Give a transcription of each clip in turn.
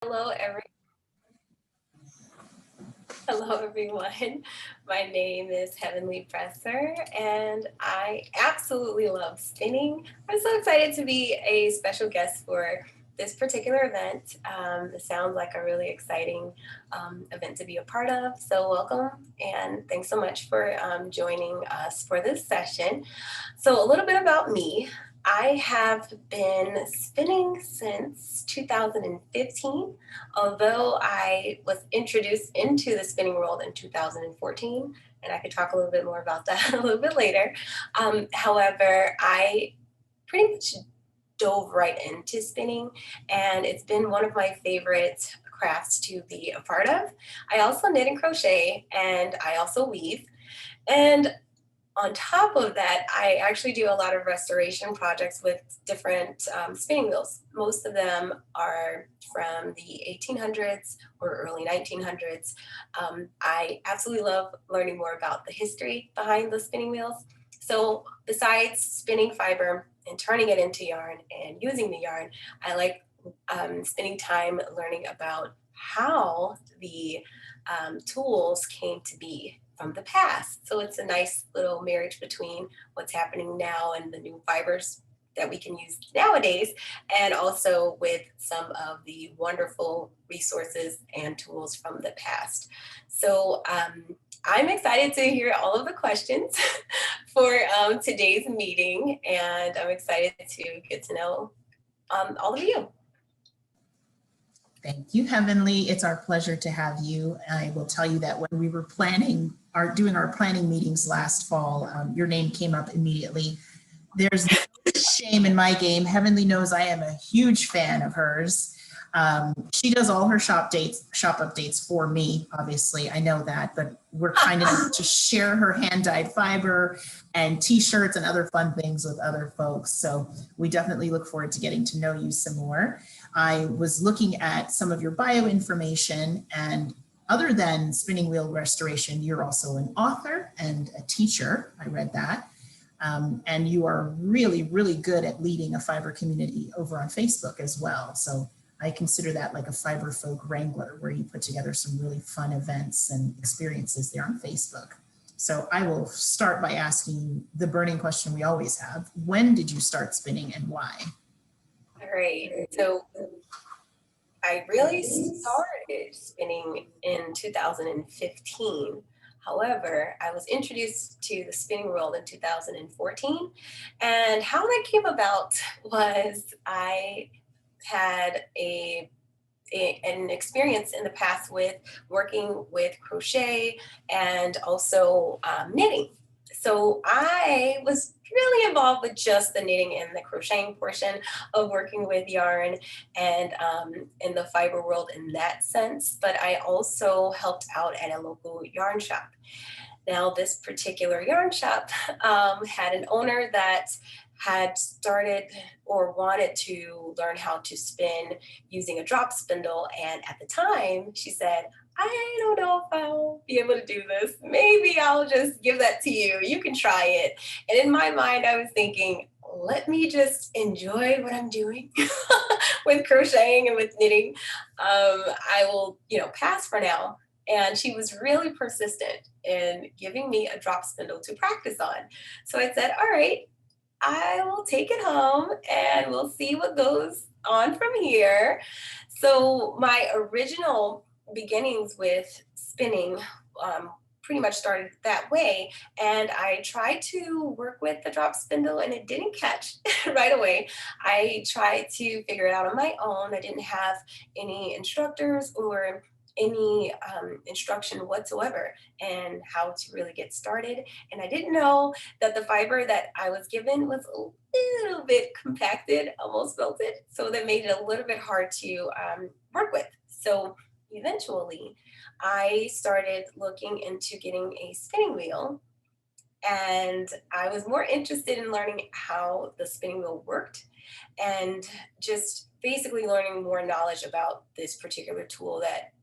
Hello, Hello, everyone. My name is Heavenly Bresser, and I absolutely love spinning. I'm so excited to be a special guest for this particular event. It sounds like a really exciting event to be a part of. So, welcome, and thanks so much for joining us for this session. So, a little bit about me. I have been spinning since 2015, although I was introduced into the spinning world in 2014, and I could talk a little bit more about that a little bit later. However, I pretty much dove right into spinning, and it's been one of my favorite crafts to be a part of. I also knit and crochet, and I also weave. And on top of that, I actually do a lot of restoration projects with different spinning wheels. Most of them are from the 1800s or early 1900s. I absolutely love learning more about the history behind the spinning wheels. So, besides spinning fiber and turning it into yarn and using the yarn, I like spending time learning about how the tools came to be from the past. So it's a nice little marriage between what's happening now and the new fibers that we can use nowadays, and also with some of the wonderful resources and tools from the past. So I'm excited to hear all of the questions for today's meeting, and I'm excited to get to know all of you. Thank you, Heavenly. It's our pleasure to have you. I will tell you that when we were doing our planning meetings last fall, your name came up immediately. There's no shame in my game. Heavenly knows I am a huge fan of hers. She does all her shop updates for me, obviously. I know that, but we're kind enough to share her hand-dyed fiber and t-shirts and other fun things with other folks. So we definitely look forward to getting to know you some more. I was looking at some of your bio information, and other than spinning wheel restoration, you're also an author and a teacher. I read that. And you are really, really good at leading a fiber community over on Facebook as well. So I consider that like a fiber folk wrangler, where you put together some really fun events and experiences there on Facebook. So I will start by asking the burning question we always have. When did you start spinning and why? All right. So I really started spinning in 2015. However, I was introduced to the spinning world in 2014. And how that came about was I had an experience in the past with working with crochet and also knitting. So I was really involved with just the knitting and the crocheting portion of working with yarn and in the fiber world in that sense. But I also helped out at a local yarn shop. Now, this particular yarn shop had an owner that had started or wanted to learn how to spin using a drop spindle. And at the time, she said, I don't know if I'll be able to do this. Maybe I'll just give that to you. You can try it. And in my mind, I was thinking, let me just enjoy what I'm doing with crocheting and with knitting. I will, pass for now. And she was really persistent in giving me a drop spindle to practice on. So I said, all right, I will take it home and we'll see what goes on from here. So my original beginnings with spinning pretty much started that way. And I tried to work with the drop spindle and it didn't catch right away. I tried to figure it out on my own. I didn't have any instructors or any instruction whatsoever and how to really get started. And I didn't know that the fiber that I was given was a little bit compacted, almost melted. So that made it a little bit hard to work with. So eventually, I started looking into getting a spinning wheel. And I was more interested in learning how the spinning wheel worked and just basically learning more knowledge about this particular tool that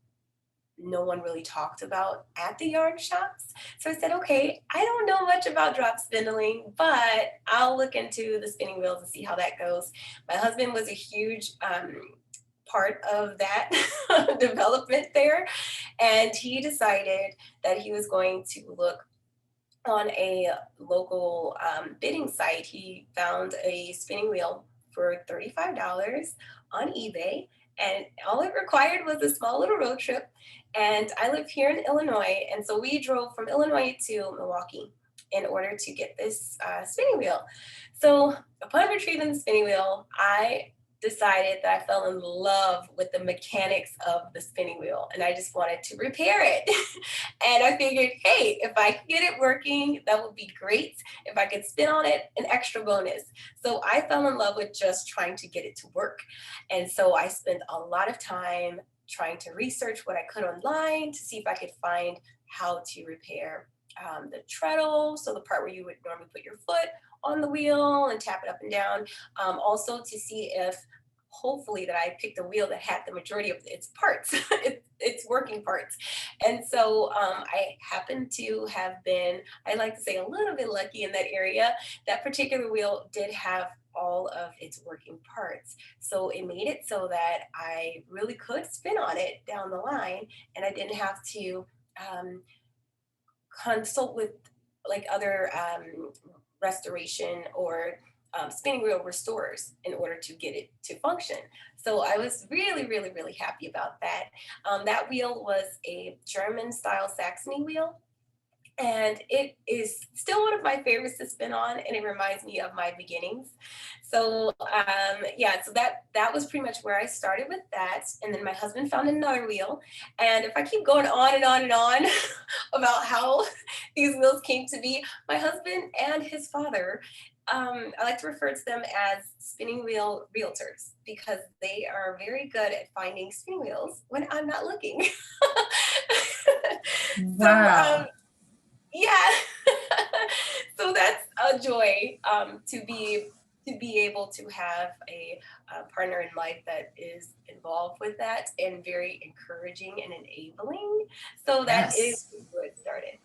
no one really talked about at the yarn shops. So I said, okay, I don't know much about drop spindling, but I'll look into the spinning wheels and see how that goes. My husband was a huge part of that development there. And he decided that he was going to look on a local bidding site. He found a spinning wheel for $35 on eBay. And all it required was a small little road trip. And I live here in Illinois. And so we drove from Illinois to Milwaukee in order to get this spinning wheel. So upon retrieving the spinning wheel, I decided that I fell in love with the mechanics of the spinning wheel and I just wanted to repair it. And I figured, hey, if I could get it working, that would be great. If I could spin on it, an extra bonus. So I fell in love with just trying to get it to work. And so I spent a lot of time trying to research what I could online to see if I could find how to repair the treadle, so the part where you would normally put your foot on the wheel and tap it up and down. Also to see if hopefully that I picked a wheel that had the majority of its parts, its working parts. And so I happen to have been, I like to say, a little bit lucky in that area. That particular wheel did have all of its working parts. So it made it so that I really could spin on it down the line and I didn't have to consult with like other restoration or spinning wheel restorers in order to get it to function. So I was really, really, really happy about that. That wheel was a German style Saxony wheel. And it is still one of my favorites to spin on, and it reminds me of my beginnings. So yeah, so that was pretty much where I started with that. And then my husband found another wheel. And if I keep going on and on and on about how these wheels came to be, my husband and his father, I like to refer to them as spinning wheel realtors because they are very good at finding spinning wheels when I'm not looking. Wow. So yeah, so that's a joy to be able to have a partner in life that is involved with that and very encouraging and enabling. So that is Yes. where it started.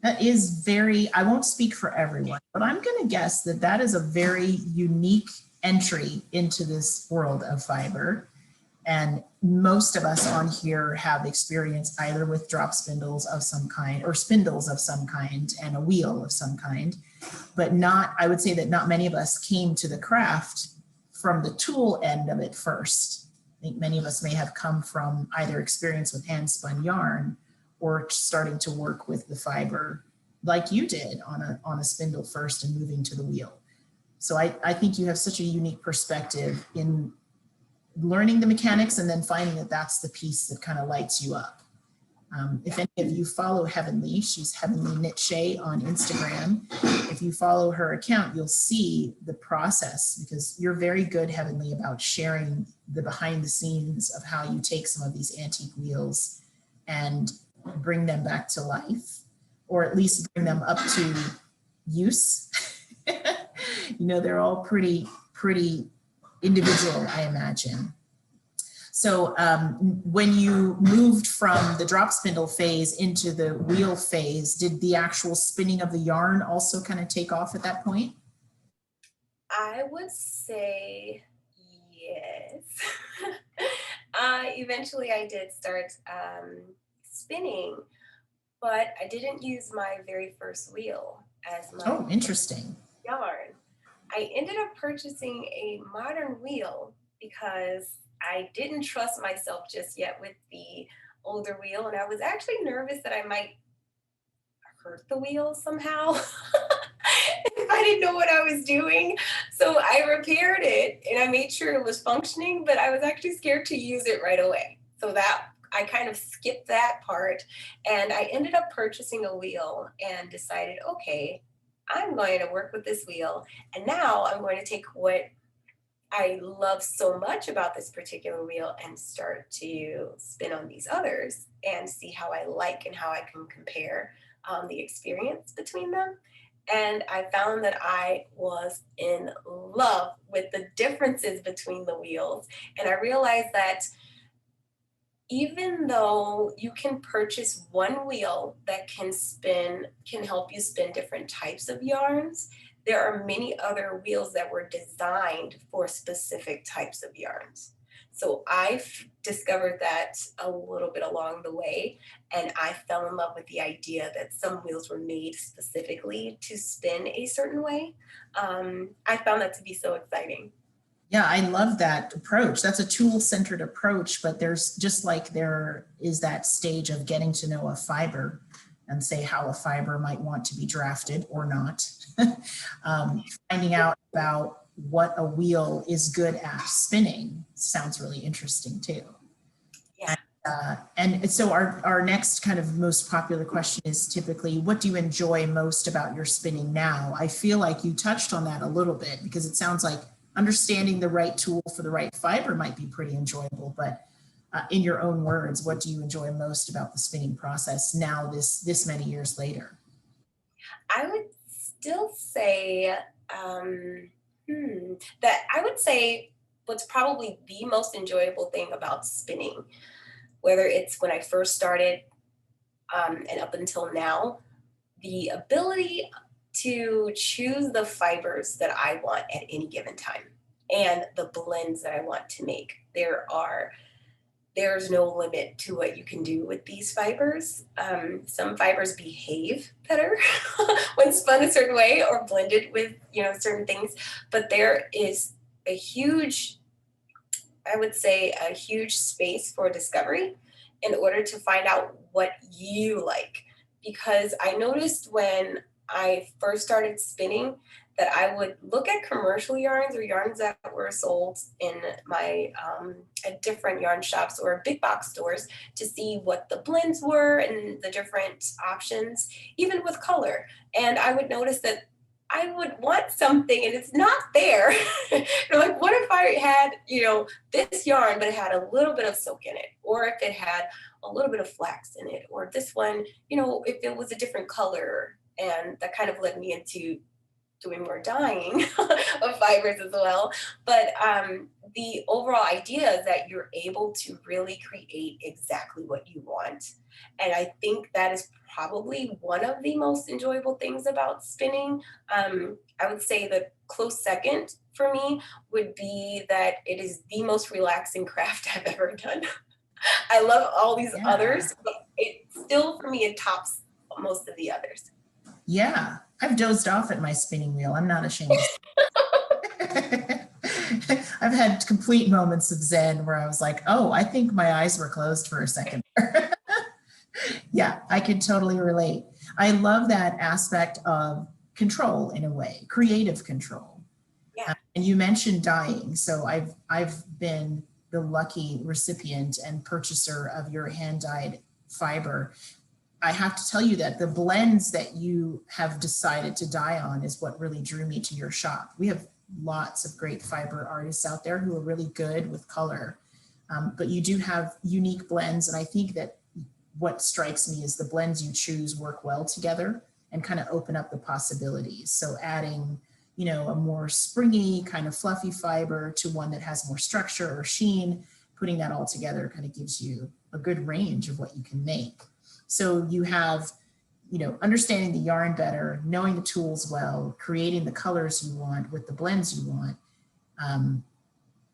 That is very, I won't speak for everyone, but I'm going to guess that that is a very unique entry into this world of fiber. And most of us on here have experience either with drop spindles of some kind or spindles of some kind and a wheel of some kind, but not, I would say that not many of us came to the craft from the tool end of it first. I think many of us may have come from either experience with hand spun yarn or starting to work with the fiber like you did on a spindle first and moving to the wheel. So I think you have such a unique perspective in learning the mechanics and then finding that that's the piece that kind of lights you up. If any of you follow Heavenly, she's Heavenly Knitchet on Instagram. If you follow her account, you'll see the process because you're very good, Heavenly, about sharing the behind the scenes of how you take some of these antique wheels and bring them back to life, or at least bring them up to use. You know, they're all pretty individual, I imagine. So when you moved from the drop spindle phase into the wheel phase, did the actual spinning of the yarn also kind of take off at that point? I would say yes. Eventually I did start spinning, but I didn't use my very first wheel as my Oh, interesting. yarn. I ended up purchasing a modern wheel because I didn't trust myself just yet with the older wheel, and I was actually nervous that I might hurt the wheel somehow if I didn't know what I was doing. So I repaired it and I made sure it was functioning, but I was actually scared to use it right away. So that I kind of skipped that part and I ended up purchasing a wheel and decided, okay, I'm going to work with this wheel. And now I'm going to take what I love so much about this particular wheel and start to spin on these others and see how I like and how I can compare the experience between them. And I found that I was in love with the differences between the wheels. And I realized that even though you can purchase one wheel that can help you spin different types of yarns, there are many other wheels that were designed for specific types of yarns. So I've discovered that a little bit along the way, and I fell in love with the idea that some wheels were made specifically to spin a certain way. I found that to be so exciting. Yeah, I love that approach. That's a tool-centered approach, but there's just like there is that stage of getting to know a fiber and say how a fiber might want to be drafted or not. Finding out about what a wheel is good at spinning sounds really interesting too. Yeah. And so our next kind of most popular question is typically, what do you enjoy most about your spinning now? I feel like you touched on that a little bit because it sounds like understanding the right tool for the right fiber might be pretty enjoyable, but in your own words, what do you enjoy most about the spinning process now, this many years later? I would still say that I would say what's probably the most enjoyable thing about spinning, whether it's when I first started and up until now, the ability to choose the fibers that I want at any given time and the blends that I want to make. There's no limit to what you can do with these fibers. Some fibers behave better when spun a certain way or blended with certain things, but there is a huge, I would say, a huge space for discovery in order to find out what you like. Because I noticed when I first started spinning that I would look at commercial yarns or yarns that were sold in my at different yarn shops or big box stores to see what the blends were and the different options, even with color. And I would notice that I would want something and it's not there. You're like, what if I had, this yarn, but it had a little bit of silk in it, or if it had a little bit of flax in it, or this one, if it was a different color. And that kind of led me into doing more dyeing of fibers as well. But the overall idea is that you're able to really create exactly what you want. And I think that is probably one of the most enjoyable things about spinning. I would say the close second for me would be that it is the most relaxing craft I've ever done. I love all these Yeah. others, but it still, for me, it tops most of the others. Yeah, I've dozed off at my spinning wheel. I'm not ashamed. I've had complete moments of zen where I was like, oh, I think my eyes were closed for a second. Yeah, I can totally relate. I love that aspect of control in a way, creative control. Yeah. And you mentioned dyeing. So I've been the lucky recipient and purchaser of your hand dyed fiber. I have to tell you that the blends that you have decided to dye on is what really drew me to your shop. We have lots of great fiber artists out there who are really good with color, but you do have unique blends. And I think that what strikes me is the blends you choose work well together and kind of open up the possibilities. So adding, a more springy kind of fluffy fiber to one that has more structure or sheen, putting that all together kind of gives you a good range of what you can make. So you have, understanding the yarn better, knowing the tools well, creating the colors you want with the blends you want.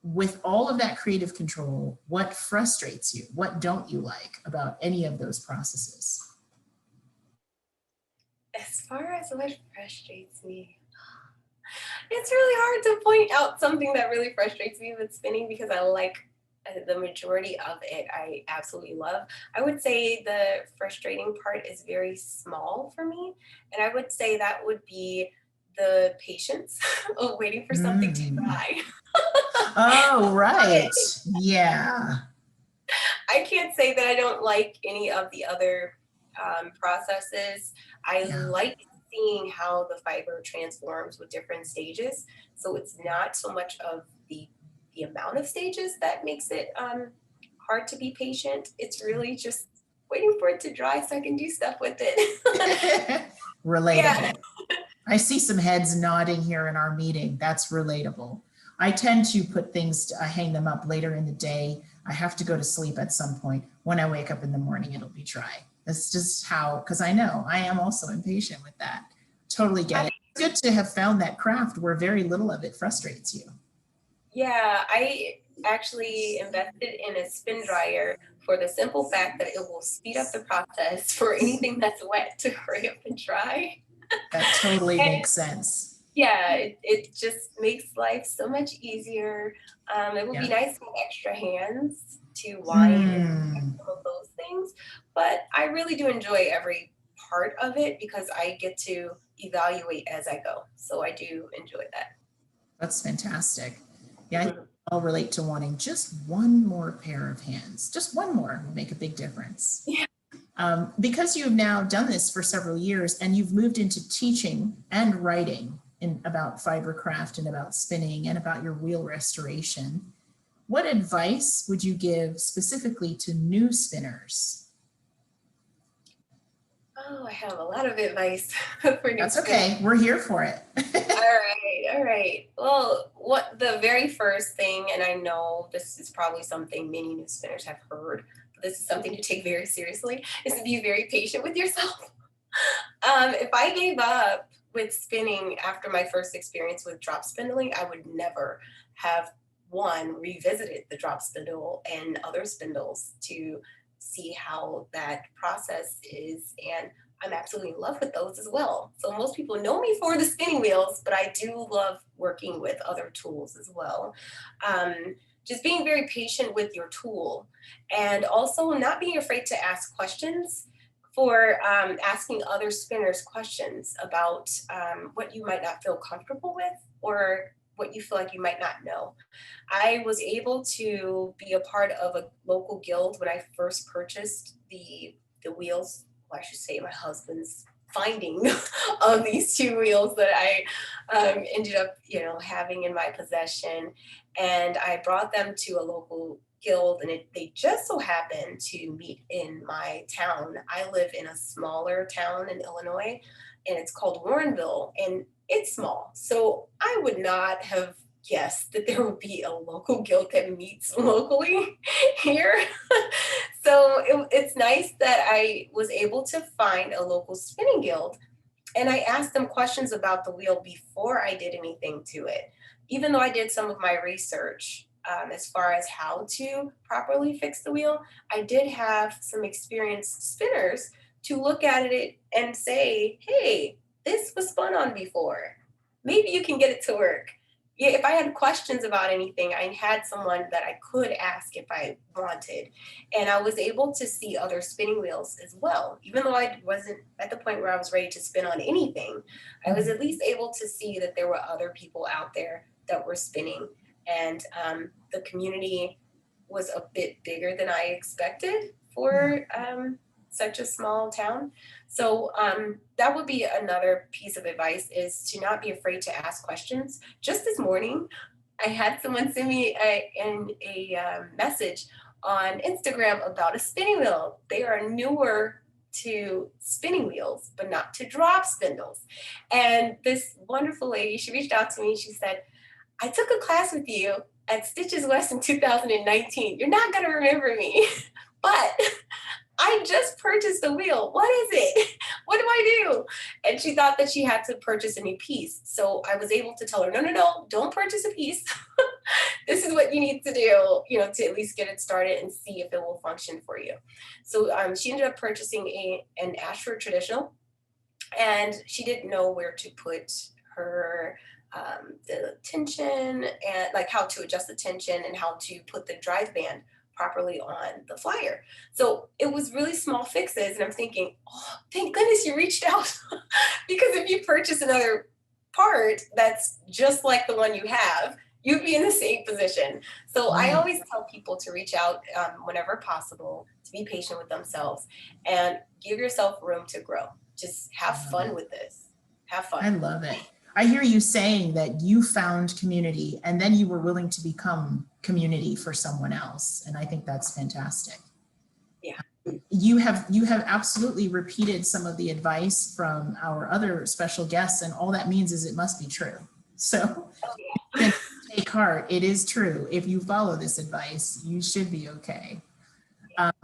With all of that creative control, what frustrates you? What don't you like about any of those processes? As far as what frustrates me, it's really hard to point out something that really frustrates me with spinning because I like the majority of it. I absolutely love. I would say the frustrating part is very small for me. And I would say that would be the patience of waiting for something to dry. Oh, right. Yeah. I can't say that I don't like any of the other processes. I like seeing how the fiber transforms with different stages. So it's not so much of the amount of stages that makes it hard to be patient. It's really just waiting for it to dry so I can do stuff with it. Relatable. Yeah. I see some heads nodding here in our meeting. That's relatable. I tend to put things, I hang them up later in the day. I have to go to sleep at some point. When I wake up in the morning, it'll be dry. That's just how, because I know I am also impatient with that. Totally get it. It's good to have found that craft where very little of it frustrates you. Yeah, actually invested in a spin dryer for the simple fact that it will speed up the process for anything that's wet to hurry up and dry. That totally And makes sense. yeah, it just makes life so much easier. It would be Yeah. nice to have extra hands to wind and Hmm. some of those things, but I really do enjoy every part of it because I get to evaluate as I go. So I do enjoy that. That's fantastic. Yeah, I think Mhm. I'll relate to wanting just one more pair of hands. Just one more would make a big difference. Yeah. Because you've now done this for several years and you've moved into teaching and writing about fiber craft and about spinning and about your wheel restoration, what advice would you give specifically to new spinners? Oh, I have a lot of advice for new That's spinners. okay. We're here for it. All right, all right. Well, what the very first thing, and I know this is probably something many new spinners have heard, but this is something to take very seriously, is to be very patient with yourself. If I gave up with spinning after my first experience with drop spindling, I would never have revisited the drop spindle and other spindles to see how that process is. And I'm absolutely in love with those as well. So most people know me for the spinning wheels, but I do love working with other tools as well. Just being very patient with your tool and also not being afraid to ask questions for asking other spinners questions about what you might not feel comfortable with or what you feel like you might not know. I was able to be a part of a local guild when I first purchased the wheels. Well, I should say my husband's finding of these two wheels that I ended up, having in my possession, and I brought them to a local guild, and they just so happened to meet in my town. I live in a smaller town in Illinois, and it's called Warrenville, and it's small. So I would not have guessed that there would be a local guild that meets locally here. So it's nice that I was able to find a local spinning guild, and I asked them questions about the wheel before I did anything to it. Even though I did some of my research as far as how to properly fix the wheel, I did have some experienced spinners to look at it and say, hey, this was spun on before. Maybe you can get it to work. Yeah, if I had questions about anything, I had someone that I could ask if I wanted. And I was able to see other spinning wheels as well. Even though I wasn't at the point where I was ready to spin on anything, I was at least able to see that there were other people out there that were spinning. And the community was a bit bigger than I expected Yeah. for such a small town. So that would be another piece of advice, is to not be afraid to ask questions. Just this morning, I had someone send me a message on Instagram about a spinning wheel. They are newer to spinning wheels, but not to drop spindles. And this wonderful lady, she reached out to me. She said, I took a class with you at Stitches West in 2019. You're not going to remember me, but I just purchased a wheel. What is it? What do I do? And she thought that she had to purchase a new piece. So I was able to tell her, no, no, no, don't purchase a piece. This is what you need to do, to at least get it started and see if it will function for you. So she ended up purchasing an Ashford traditional, and she didn't know where to put her the tension and like how to adjust the tension and how to put the drive band properly on the flyer. So it was really small fixes, and I'm thinking, oh, thank goodness you reached out, because if you purchase another part that's just like the one you have, you'd be in the same position. So I Right. always tell people to reach out whenever possible, to be patient with themselves, and give yourself room to grow. Just I have love fun it. with this. Have fun. I love it. I hear you saying that you found community and then you were willing to become community for someone else. And I think that's fantastic. Yeah. You have absolutely repeated some of the advice from our other special guests, and all that means is it must be true. So Oh, then yeah. take heart. It is true. If you follow this advice, you should be okay.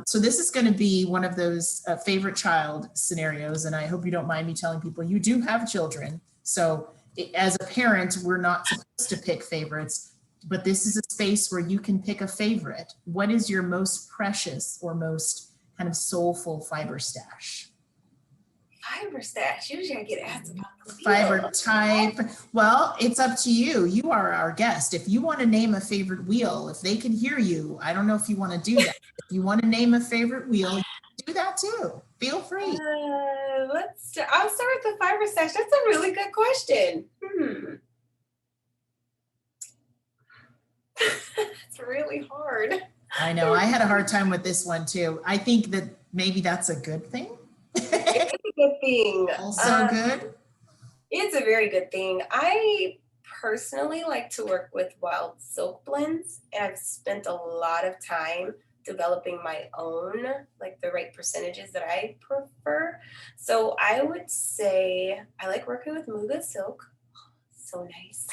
So this is going to be one of those favorite child scenarios, and I hope you don't mind me telling people you do have children. So as a parent, we're not supposed to pick favorites. but this is a space where you can pick a favorite. What is your most precious or most kind of soulful fiber stash? Fiber stash. Usually I get asked about the Fiber wheel. type. Well, it's up to you. You are our guest. If you want to name a favorite wheel, if they can hear you, I don't know if you want to do that. If you want to name a favorite wheel, do that too. Feel free. I'll start with the fiber stash. That's a really good question. It's really hard. I know. I had a hard time with this one too. I think that maybe that's a good thing. It's a good thing. Also good. It's a very good thing. I personally like to work with wild silk blends, and I've spent a lot of time developing my own, like the right percentages that I prefer. So I would say I like working with Muga silk. So nice.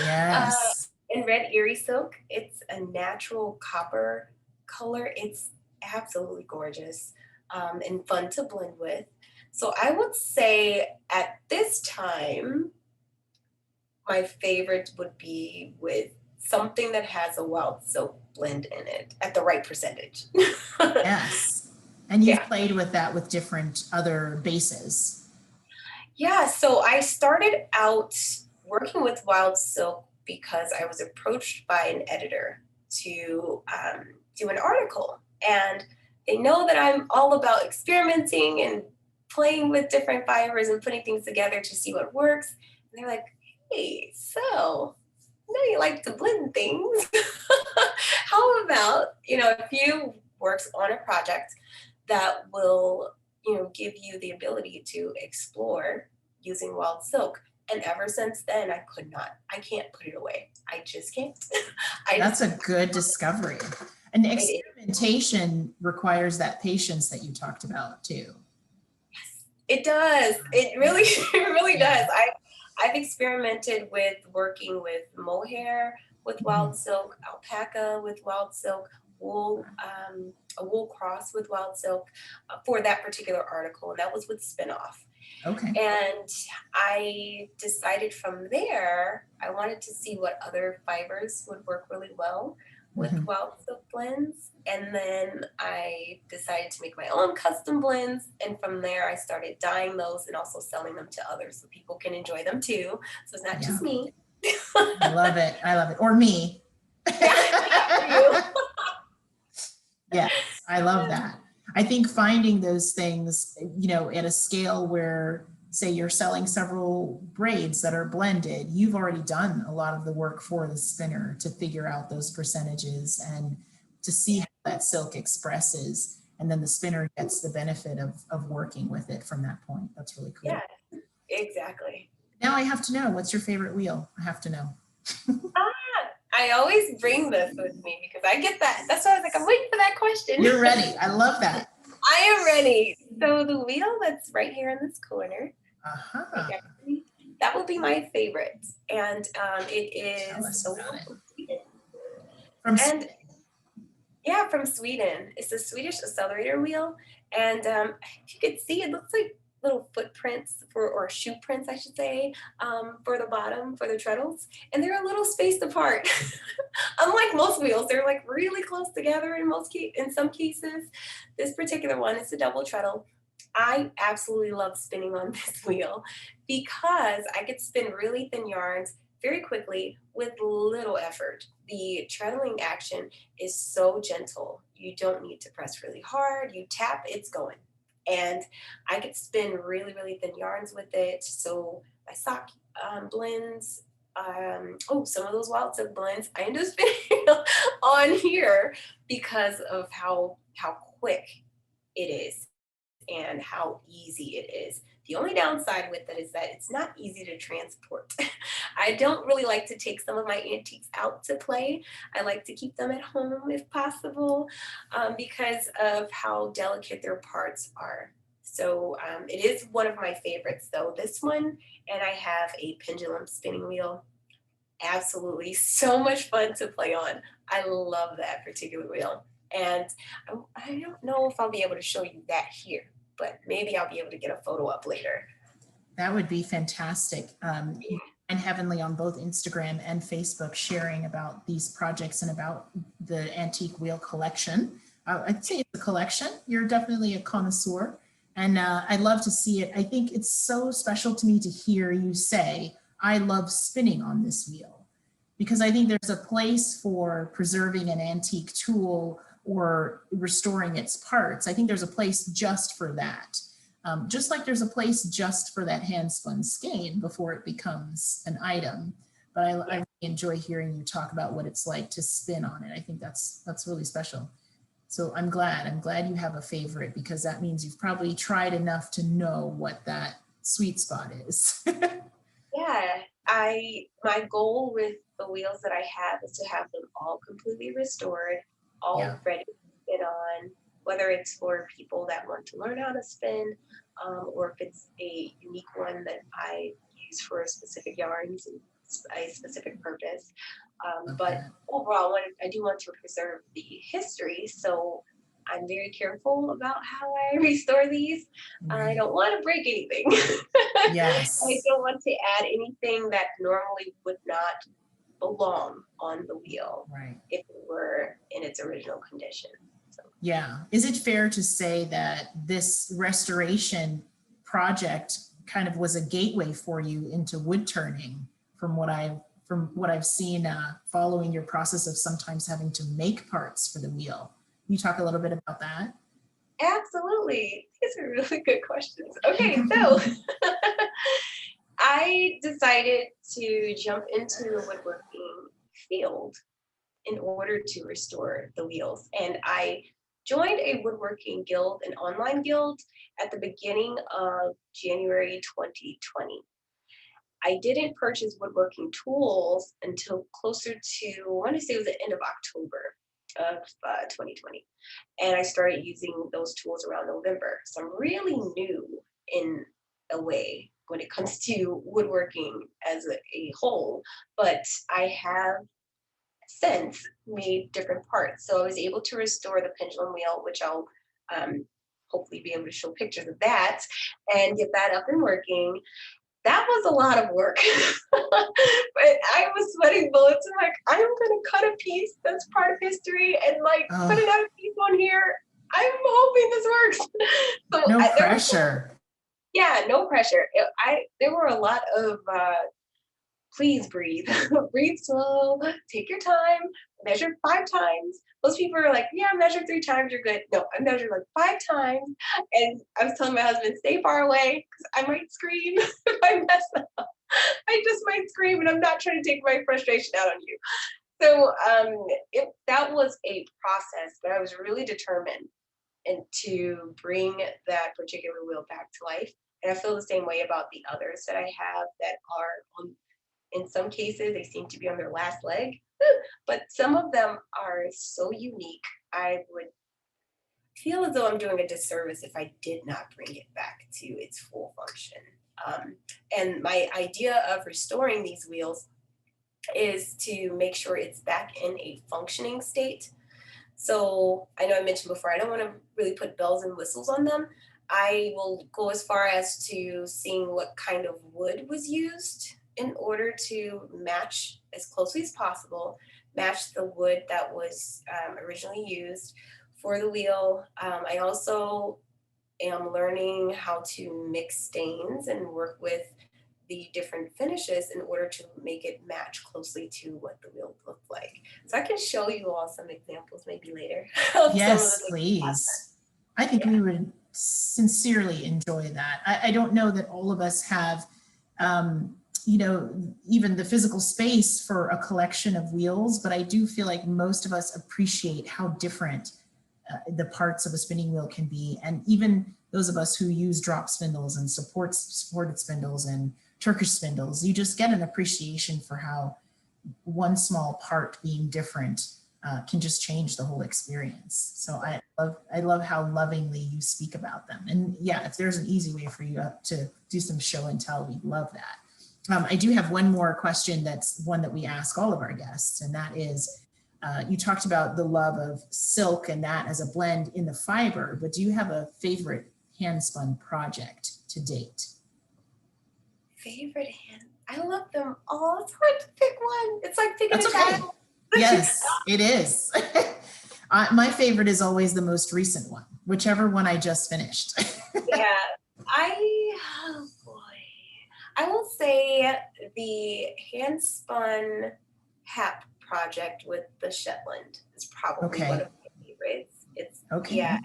Yes. And red Erie silk. It's a natural copper color. It's absolutely gorgeous and fun to blend with. So I would say at this time, my favorite would be with something that has a wild silk blend in it at the right percentage. Yes. And you've Yeah. played with that with different other bases. Yeah, so I started out working with wild silk because I was approached by an editor to do an article. And they know that I'm all about experimenting and playing with different fibers and putting things together to see what works. And they're like, hey, so I know you like to blend things. How about, if you works on a project that will, give you the ability to explore using wild silk. And ever since then, I can't put it away. I just can't. That's a good discovery. And experimentation requires that patience that you talked about too. It does. It really does. I've experimented with working with mohair with wild silk, alpaca with wild silk, wool, a wool cross with wild silk for that particular article, and that was with Spinoff. Okay. And I decided from there, I wanted to see what other fibers would work really well with wild silk blends. And then I decided to make my own custom blends. And from there, I started dyeing those and also selling them to others so people can enjoy them too. So it's not just me. I love it. I love it. Or me. Yes, I love that. I think finding those things, at a scale where, say, you're selling several braids that are blended, you've already done a lot of the work for the spinner to figure out those percentages and to see how that silk expresses. And then the spinner gets the benefit of working with it from that point. That's really cool. Yeah, exactly. Now I have to know, what's your favorite wheel? I have to know. I always bring this with me because I get that. That's why I was like, I'm waiting for that question. You're ready. I love that. I am ready. So the wheel that's right here in this corner, that would be my favorite. And it is Tell us about it. From Sweden. Yeah, from Sweden. It's a Swedish accelerator wheel. And if you could see, it looks like little footprints or shoe prints, I should say, for the bottom, for the treadles. And they're a little spaced apart. Unlike most wheels, they're like really close together in some cases. This particular one is a double treadle. I absolutely love spinning on this wheel because I could spin really thin yarns very quickly with little effort. The treadling action is so gentle. You don't need to press really hard. You tap, it's going. And I could spin really, really thin yarns with it. So my sock blends, some of those wild silk blends, I end up spinning on here because of how quick it is and how easy it is. The only downside with it is that it's not easy to transport. I don't really like to take some of my antiques out to play. I like to keep them at home if possible because of how delicate their parts are. So it is one of my favorites though, this one, and I have a pendulum spinning wheel. Absolutely so much fun to play on. I love that particular wheel. And I don't know if I'll be able to show you that here, but maybe I'll be able to get a photo up later. That would be fantastic. find Heavenly on both Instagram and Facebook sharing about these projects and about the antique wheel collection. I'd say it's a collection. You're definitely a connoisseur, and I love to see it. I think it's so special to me to hear you say, I love spinning on this wheel, because I think there's a place for preserving an antique tool or restoring its parts. I think there's a place just for that. Just like there's a place just for that hand spun skein before it becomes an item. But I really enjoy hearing you talk about what it's like to spin on it. I think that's really special. So I'm glad you have a favorite, because that means you've probably tried enough to know what that sweet spot is. Yeah, my goal with the wheels that I have is to have them all completely restored, all ready to spin on, whether it's for people that want to learn how to spin, or if it's a unique one that I use for specific yarns and a specific purpose. But overall, I do want to preserve the history, so I'm very careful about how I restore these. I don't want to break anything. Yes. I don't want to add anything that normally would not belong on the wheel if it were in its original condition. So. Yeah. Is it fair to say that this restoration project kind of was a gateway for you into wood turning, from what I've seen following your process of sometimes having to make parts for the wheel? Can you talk a little bit about that? Absolutely. These are really good questions. Okay, so I decided to jump into the woodworking field in order to restore the wheels. And I joined a woodworking guild, an online guild, at the beginning of January 2020. I didn't purchase woodworking tools until closer to, I want to say it was the end of October of 2020. And I started using those tools around November. So I'm really new in a way when it comes to woodworking as a whole, but I have since made different parts. So I was able to restore the pendulum wheel, which I'll hopefully be able to show pictures of that and get that up and working. That was a lot of work, but I was sweating bullets. I'm like, I'm gonna cut a piece that's part of history and like put another piece on here. I'm hoping this works. So no pressure. No pressure. There were a lot of please breathe. Breathe slow, take your time, measure 5 times. Most people are like, yeah, measure 3 times, you're good. No, I measured like 5 times. And I was telling my husband, stay far away because I might scream if I mess up. I just might scream, and I'm not trying to take my frustration out on you. So that was a process, but I was really determined to bring that particular wheel back to life. And I feel the same way about the others that I have that are on. In some cases, they seem to be on their last leg, but some of them are so unique. I would feel as though I'm doing a disservice if I did not bring it back to its full function. And my idea of restoring these wheels is to make sure it's back in a functioning state. So I know I mentioned before, I don't want to really put bells and whistles on them. I will go as far as to seeing what kind of wood was used in order to match as closely as possible, match the wood that was originally used for the wheel. I also am learning how to mix stains and work with the different finishes in order to make it match closely to what the wheel looked like. So I can show you all some examples maybe later. Yes, please. I think we would sincerely enjoy that. I don't know that all of us have even the physical space for a collection of wheels, but I do feel like most of us appreciate how different the parts of a spinning wheel can be. And even those of us who use drop spindles and supported spindles and Turkish spindles, you just get an appreciation for how one small part being different can just change the whole experience. So I love how lovingly you speak about them. And yeah, if there's an easy way for you to do some show and tell, we'd love that. I do have one more question that's one that we ask all of our guests, and that is, you talked about the love of silk and that as a blend in the fiber, but do you have a favorite hand spun project to date? Favorite hand? I love them all. It's hard to pick one. It's like picking That's a okay. child. Yes, it is. My favorite is always the most recent one, whichever one I just finished. Yeah, oh boy. I will say the hand spun hat project with the Shetland is probably one Okay. of my favorites. It's, Okay. yeah,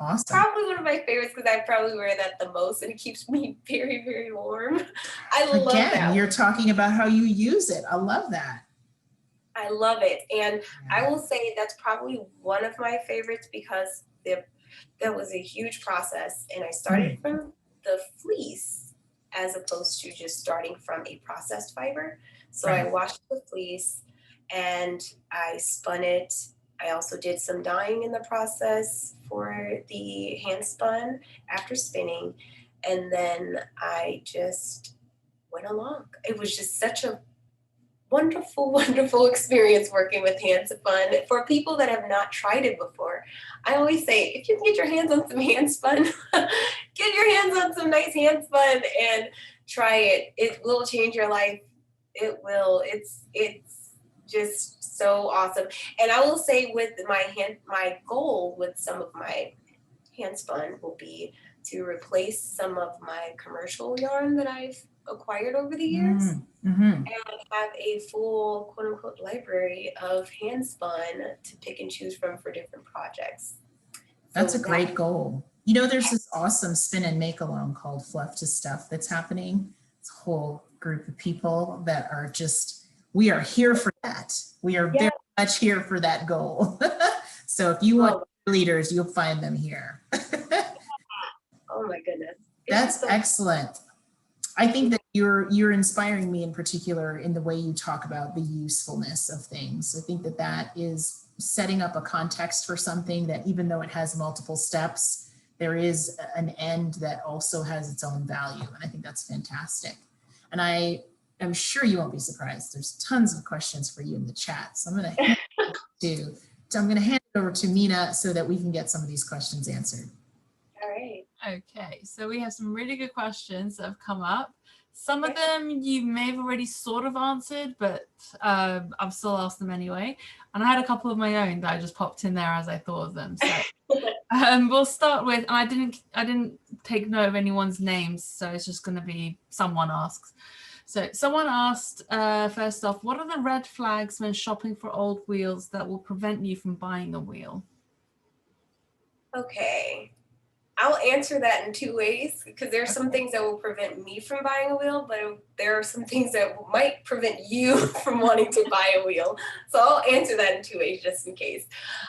Awesome. probably one of my favorites because I probably wear that the most and it keeps me very, very warm. I love Again, that you're one. talking about how you use it. I love that. I love it. And Yeah. I will say that's probably one of my favorites because that was a huge process. And I started Mm, from the fleece as opposed to just starting from a processed fiber. So I right. washed the fleece and I spun it. I also did some dyeing in the process for the hand spun after spinning. And then I just went along. It was just such a wonderful, wonderful experience working with hand spun. For people that have not tried it before, I always say, if you can get your hands on some hand spun, get your hands on some nice hand spun and try it. It will change your life. It will. It's just so awesome. And I will say with my goal with some of my hand spun will be to replace some of my commercial yarn that I've acquired over the years Mm-hmm. and have a full quote unquote library of hand spun to pick and choose from for different projects. That's a So that, great goal. You know, there's this awesome spin and make along called Fluff to Stuff that's happening. It's a whole group of people that are just, we are here for that. We are yeah, very much here for that goal. So if you want oh, leaders, you'll find them here. oh my goodness. It's just That's so, excellent. I think that you're inspiring me in particular in the way you talk about the usefulness of things. I think that that is setting up a context for something that even though it has multiple steps, there is an end that also has its own value. And I think that's fantastic. And I am sure you won't be surprised. There's tons of questions for you in the chat. So I'm going to hand it over to Mina so that we can get some of these questions answered. all right. Okay, so we have some really good questions that have come up. Some of them you may have already sort of answered, but I'll still ask them anyway. And I had a couple of my own that I just popped in there as I thought of them. So we'll start with, and I didn't take note of anyone's names, so it's just going to be someone asks. So someone asked, first off, what are the red flags when shopping for old wheels that will prevent you from buying a wheel? Okay. I'll answer that in two ways because there are some things that will prevent me from buying a wheel, but there are some things that might prevent you from wanting to buy a wheel. So I'll answer that in two ways just in case.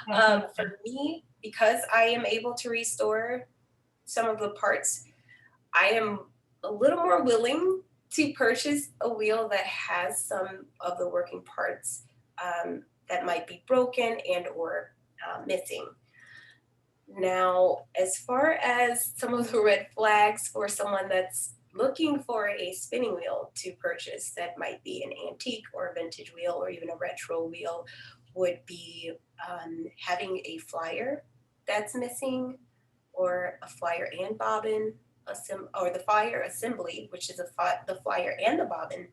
For me, because I am able to restore some of the parts, I am a little more willing to purchase a wheel that has some of the working parts that might be broken and or missing. Now, as far as some of the red flags for someone that's looking for a spinning wheel to purchase that might be an antique or a vintage wheel or even a retro wheel would be having a flyer that's missing or a flyer and bobbin, or the flyer assembly, which is the flyer and the bobbin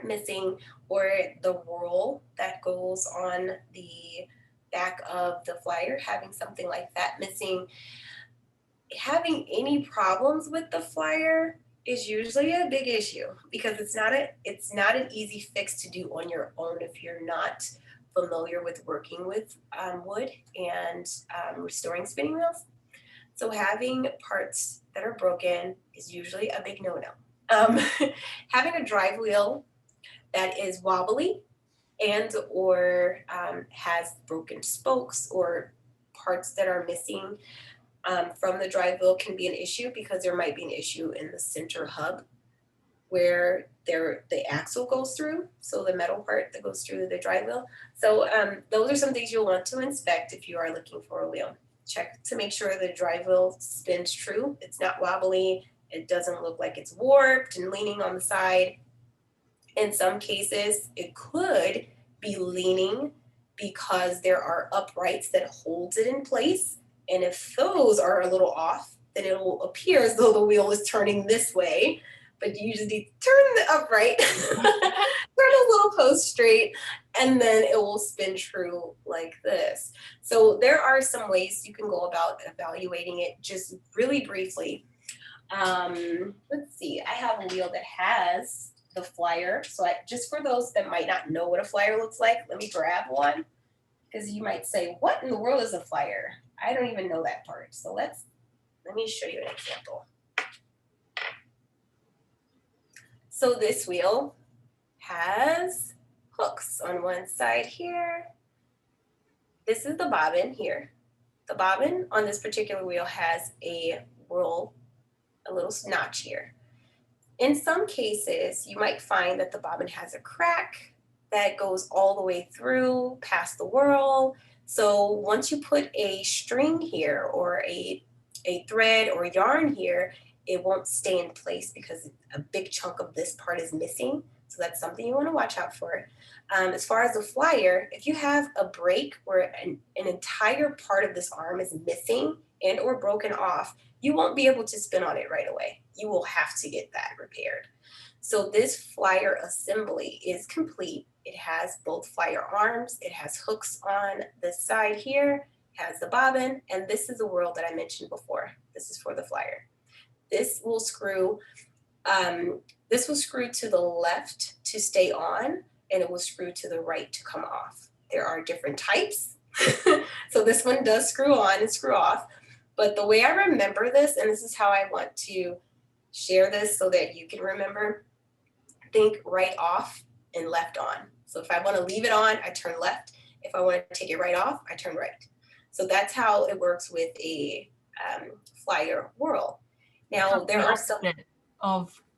missing, or the roll that goes on the back of the flyer, having something like that missing. Having any problems with the flyer is usually a big issue because it's not an easy fix to do on your own if you're not familiar with working with wood and restoring spinning wheels. So having parts that are broken is usually a big no-no. Having a drive wheel that is wobbly and or has broken spokes or parts that are missing from the drive wheel can be an issue because there might be an issue in the center hub where the axle goes through, so the metal part that goes through the drive wheel. So those are some things you'll want to inspect if you are looking for a wheel. Check to make sure the drive wheel spins true. It's not wobbly. It doesn't look like it's warped and leaning on the side. In some cases, it could be leaning because there are uprights that holds it in place. And if those are a little off, then it will appear as though the wheel is turning this way but you just need to turn it upright, turn a little post straight, and then it will spin true like this. So there are some ways you can go about evaluating it, just really briefly. Let's see, I have a wheel that has the flyer. So just for those that might not know what a flyer looks like, let me grab one, because you might say, what in the world is a flyer? I don't even know that part. So let me show you an example. So this wheel has hooks on one side here. This is the bobbin here. The bobbin on this particular wheel has a whirl, a little notch here. In some cases, you might find that the bobbin has a crack that goes all the way through past the whirl. So once you put a string here or a thread or yarn here, it won't stay in place because a big chunk of this part is missing. So that's something you want to watch out for. As far as the flyer, if you have a break where an entire part of this arm is missing and or broken off, you won't be able to spin on it right away. You will have to get that repaired. So this flyer assembly is complete. It has both flyer arms. It has hooks on the side here, has the bobbin, and this is the whirl that I mentioned before. This is for the flyer. This will screw to the left to stay on, and it will screw to the right to come off. There are different types. So this one does screw on and screw off. But the way I remember this, and this is how I want to share this so that you can remember, think right off and left on. So if I want to leave it on, I turn left. If I want to take it right off, I turn right. So that's how it works with a flyer whirl. Now there are some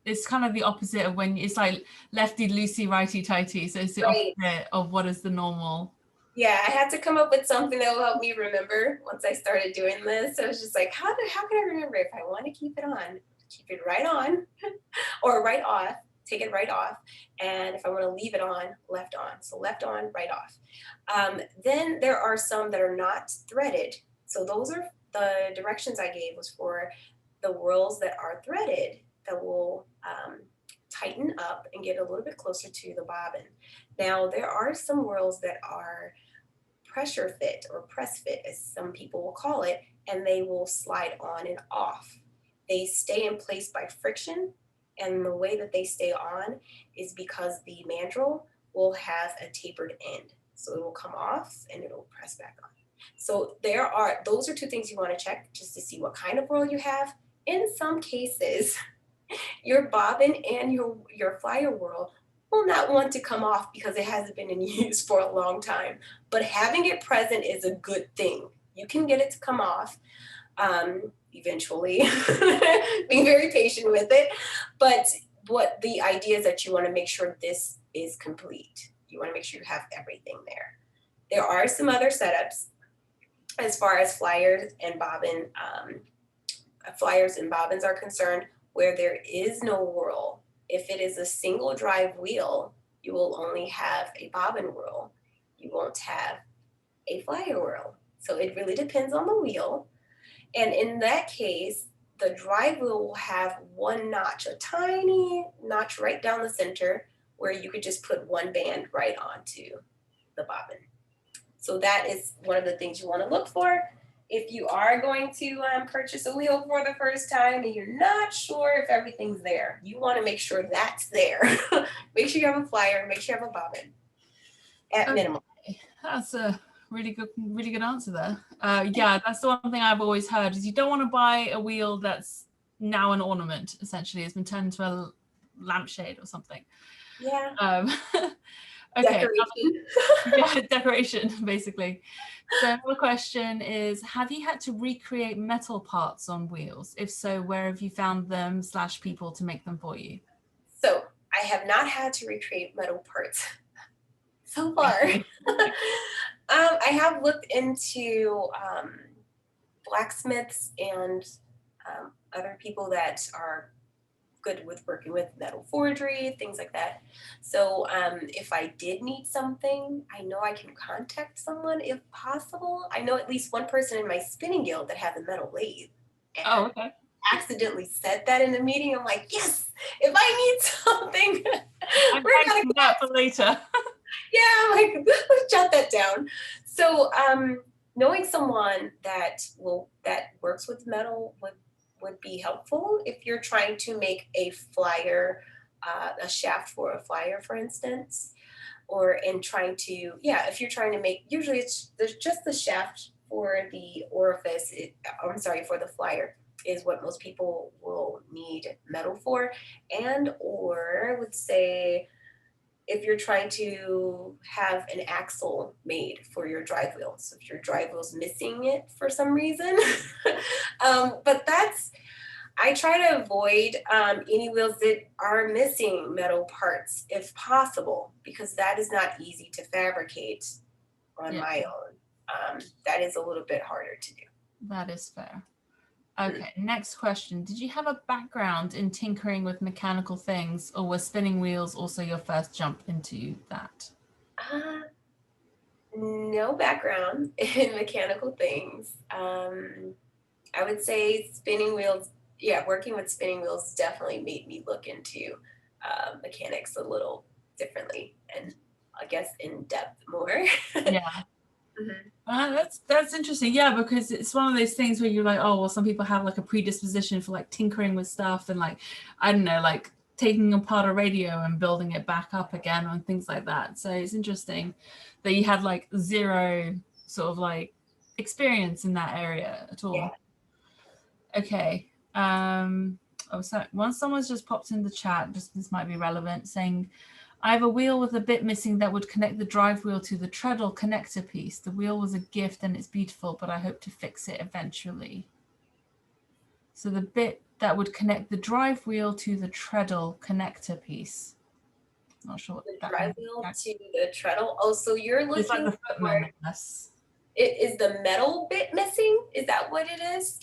it's kind of the opposite of when it's like lefty loosey, righty tighty. So it's the opposite of what is the normal. Yeah, I had to come up with something that will help me remember once I started doing this. So I was just like, how can I remember if I want to keep it on, keep it right on or right off, take it right off. And if I want to leave it on, left on. So left on, right off. Then there are some that are not threaded. So those are the directions I gave was for the whirls that are threaded that will tighten up and get a little bit closer to the bobbin. Now there are some whirls that are pressure fit or press fit, as some people will call it, and they will slide on and off. They stay in place by friction, and the way that they stay on is because the mandrel will have a tapered end. So it will come off and it will press back on. So those are two things you want to check just to see what kind of whirl you have. In some cases, your bobbin and your flyer whirl will not want to come off because it hasn't been in use for a long time. But having it present is a good thing. You can get it to come off eventually. Be very patient with it. But what the idea is that you want to make sure this is complete. You want to make sure you have everything there. There are some other setups as far as flyers and bobbins are concerned where there is no whirl. If it is a single drive wheel, you will only have a bobbin whirl. You won't have a flyer whirl. So it really depends on the wheel. And in that case, the drive wheel will have one notch, a tiny notch right down the center where you could just put one band right onto the bobbin. So that is one of the things you want to look for. If you are going to purchase a wheel for the first time and you're not sure if everything's there, you want to make sure that's there. Make sure you have a flyer, make sure you have a bobbin at minimum. That's a really good answer there. Yeah, that's the one thing I've always heard is you don't want to buy a wheel that's now an ornament, essentially. It's been turned into a lampshade or something. Yeah. Okay. Decoration. Yeah, decoration, basically. So another question is, have you had to recreate metal parts on wheels? If so, where have you found them / people to make them for you? So I have not had to recreate metal parts so far. I have looked into blacksmiths and other people that are good with working with metal forgery, things like that. So if I did need something, I know I can contact someone if possible. I know at least one person in my spinning guild that has a metal lathe. Oh, okay. accidentally said that in the meeting. I'm like, yes, if I need something, I'm we're gonna typing that for later. yeah, I'm like, let's jot that down. So knowing someone that works with metal would be helpful if you're trying to make a flyer, a shaft for a flyer, for instance, or in trying to, yeah, if you're trying to make, usually there's just the shaft for the orifice, I'm sorry, for the flyer is what most people will need metal for. And or I would say if you're trying to have an axle made for your drive wheel. So if your drive wheel's missing it for some reason. But I try to avoid any wheels that are missing metal parts if possible, because that is not easy to fabricate on my own. That is a little bit harder to do. That is fair. Okay, next question. Did you have a background in tinkering with mechanical things, or were spinning wheels also your first jump into that? No background in mechanical things. I would say spinning wheels, yeah, working with spinning wheels definitely made me look into mechanics a little differently and I guess in depth more. Yeah. That's interesting. Yeah, because it's one of those things where you're like, oh, well, some people have like a predisposition for like tinkering with stuff and like, I don't know, like taking apart a radio and building it back up again and things like that. So it's interesting that you had like zero sort of like experience in that area at all. Yeah. Okay. Oh, so someone's just popped in the chat, just this might be relevant, saying, I have a wheel with a bit missing that would connect the drive wheel to the treadle connector piece. The wheel was a gift and it's beautiful, but I hope to fix it eventually. So the bit that would connect the drive wheel to the treadle connector piece. Not sure what the that drive wheel to the treadle. Oh, so you're looking it's like the footman, for, yes. is the metal bit missing? Is that what it is?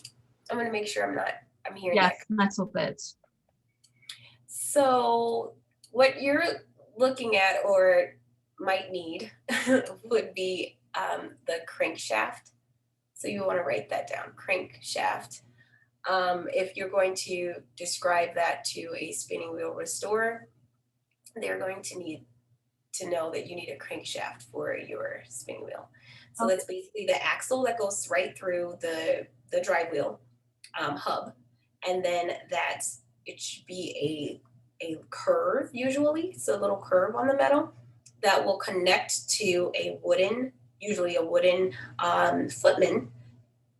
I'm gonna make sure I'm hearing Yes, that. metal bits. So what you're looking at or might need would be the crankshaft. So you want to write that down, crankshaft. If you're going to describe that to a spinning wheel restorer, they're going to need to know that you need a crankshaft for your spinning wheel. So Okay. that's basically the axle that goes right through the drive wheel hub. And then it should be a curve usually, so a little curve on the metal that will connect to usually a wooden footman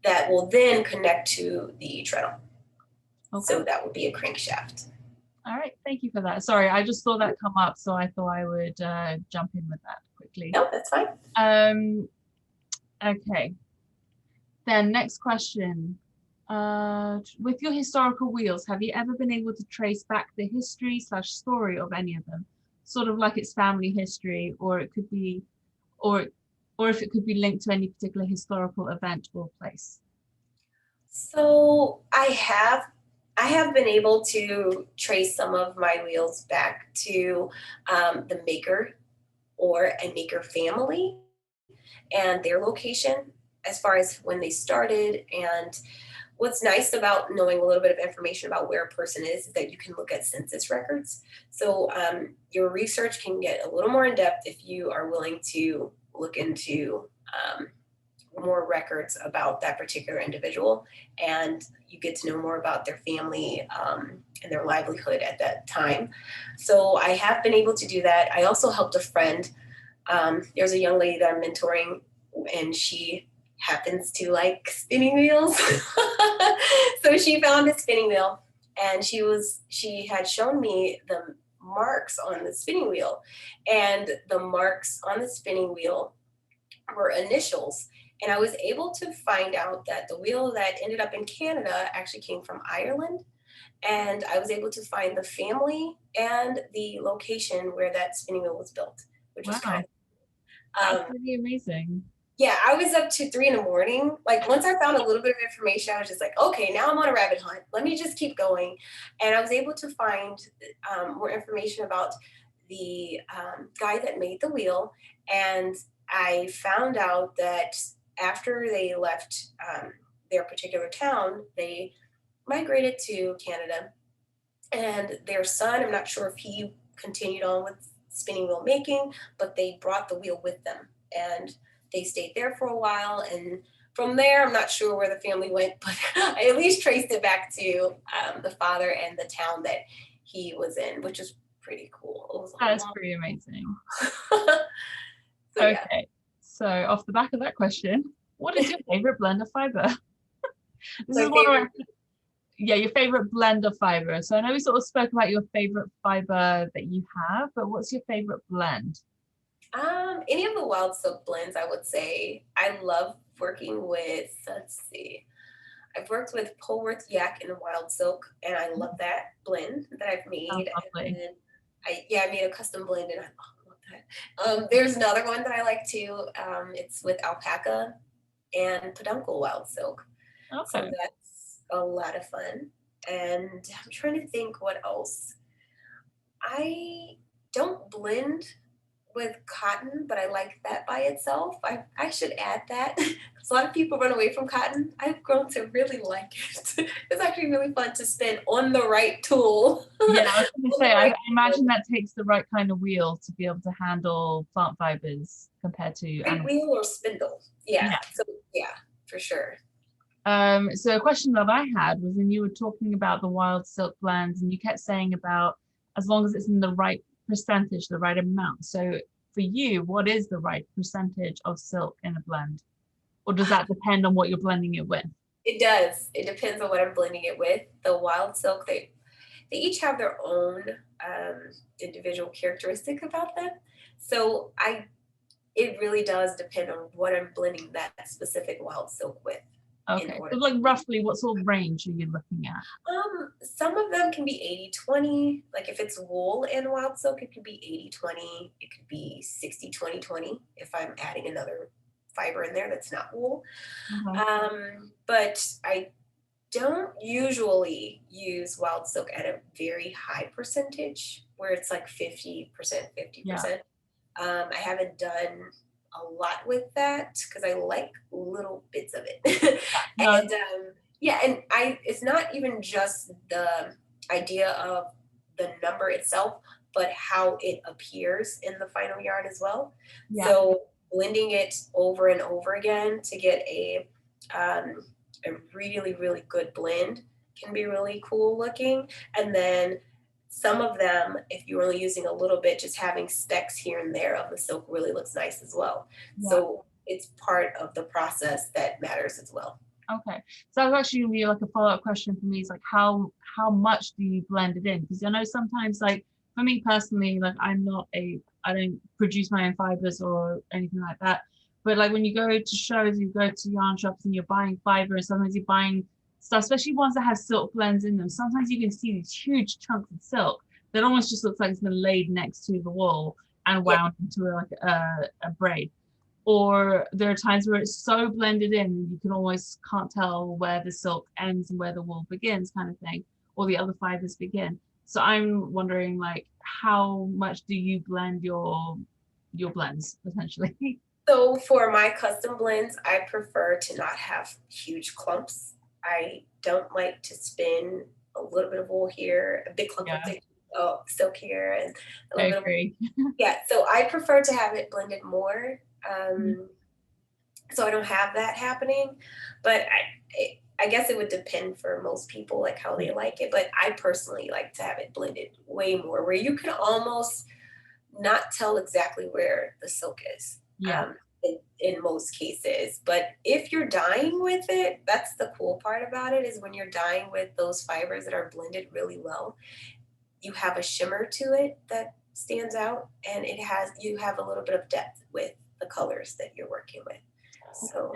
that will then connect to the treadle. Okay. So that would be a crankshaft. All right, thank you for that. Sorry, I just saw that come up, so I thought I would jump in with that quickly. No, that's fine. Okay. Then next question. With your historical wheels, have you ever been able to trace back the history/story of any of them? Sort of like its family history, or it could be, or if it could be linked to any particular historical event or place. So I have been able to trace some of my wheels back to the maker or a maker family and their location as far as when they started. And what's nice about knowing a little bit of information about where a person is that you can look at census records. So your research can get a little more in depth if you are willing to look into more records about that particular individual, and you get to know more about their family and their livelihood at that time. So I have been able to do that. I also helped a friend. There's a young lady that I'm mentoring, and she happens to like spinning wheels. So she found a spinning wheel, and she had shown me the marks on the spinning wheel, and the marks on the spinning wheel were initials. And I was able to find out that the wheel that ended up in Canada actually came from Ireland. And I was able to find the family and the location where that spinning wheel was built, which was kind of that's really amazing. Yeah, I was up to 3 a.m. Like once I found a little bit of information, I was just like, okay, now I'm on a rabbit hunt. Let me just keep going. And I was able to find more information about the guy that made the wheel. And I found out that after they left their particular town, they migrated to Canada, and their son, I'm not sure if he continued on with spinning wheel making, but they brought the wheel with them, and they stayed there for a while. And from there, I'm not sure where the family went, but I at least traced it back to the father and the town that he was in, which is pretty cool. It was a That's long. pretty amazing. So yeah. Okay, so off the back of that question, what is your favorite blend of fiber? This My is one favorite. yeah, your favorite blend of fiber. So I know we sort of spoke about your favorite fiber that you have, but what's your favorite blend? Any of the wild silk blends, I would say. I love working with, let's see, I've worked with Polworth Yak and Wild Silk, and I love that blend that I've made. Sounds lovely. And then I made a custom blend, and I love that. There's another one that I like too. It's with alpaca and peduncle wild silk. So Okay. that's a lot of fun. And I'm trying to think what else. I don't blend with cotton, but I like that by itself. I should add that because a lot of people run away from cotton. I've grown to really like it. It's actually really fun to spin on the right tool. Yeah, I was going to On the say, I right imagine tool. that takes the right kind of wheel to be able to handle plant fibers compared to Right animal. wheel or spindle. Yeah. Yeah. So yeah, for sure. So a question that I had was when you were talking about the wild silk blends, and you kept saying about as long as it's in the right percentage, the right amount. So for you, what is the right percentage of silk in a blend? Or does that depend on what you're blending it with? It does. It depends on what I'm blending it with. The wild silk, they each have their own individual characteristic about them. So it really does depend on what I'm blending that specific wild silk with. Okay, so like roughly what sort of range are you looking at? Some of them can be 80-20. Like if it's wool and wild silk, it could be 80-20. It could be 60-20-20 if I'm adding another fiber in there that's not wool. But I don't usually use wild silk at a very high percentage where it's like 50%, 50%. I haven't done a lot with that because I like little bits of it. And it's not even just the idea of the number itself, but how it appears in the final yarn as well. So blending it over and over again to get a really, really good blend can be really cool looking. And then some of them, if you're only using a little bit, just having specks here and there of the silk really looks nice as well. So it's part of the process that matters as well. Okay, so that was actually gonna be like a follow-up question for me. Is like how much do you blend it in? Because I know sometimes, like for me personally, like I don't produce my own fibers or anything like that. But like when you go to shows, you go to yarn shops and you're buying fiber, and sometimes you're buying stuff, especially ones that have silk blends in them. Sometimes you can see these huge chunks of silk that almost just looks like it's been laid next to the wool and wound into like a braid. Or there are times where it's so blended in you can almost can't tell where the silk ends and where the wool begins, kind of thing, or the other fibers begin. So I'm wondering, like, how much do you blend your blends essentially? So for my custom blends, I prefer to not have huge clumps. I don't like to spin a little bit of wool here, a big clump of silk here, and a little bit of, so I prefer to have it blended more. So I don't have that happening, but I guess it would depend for most people, like how they like it. But I personally like to have it blended way more, where you can almost not tell exactly where the silk is. In most cases. But if you're dyeing with it, that's the cool part about it, is when you're dyeing with those fibers that are blended really well, you have a shimmer to it that stands out, and you have a little bit of depth with the colors that you're working with. So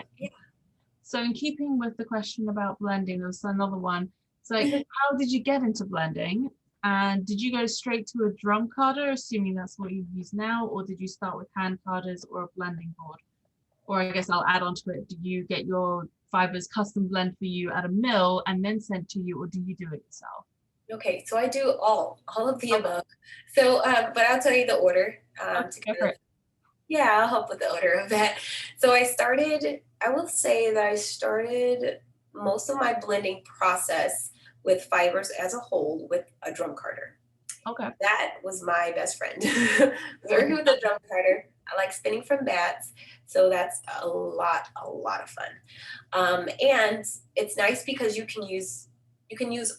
So in keeping with the question about blending, there was another one. So like, how did you get into blending? And did you go straight to a drum carder, assuming that's what you use now, or did you start with hand carders or a blending board? Or I guess I'll add on to it, do you get your fibers custom blend for you at a mill and then sent to you, or do you do it yourself? Okay, so I do all of the above. So, but I'll tell you the order. I'll help with the order of that. So I will say that I started most of my blending process with fibers as a whole with a drum carder. Okay. That was my best friend. Working with a drum carder. I like spinning from bats, so that's a lot of fun. And it's nice because you can use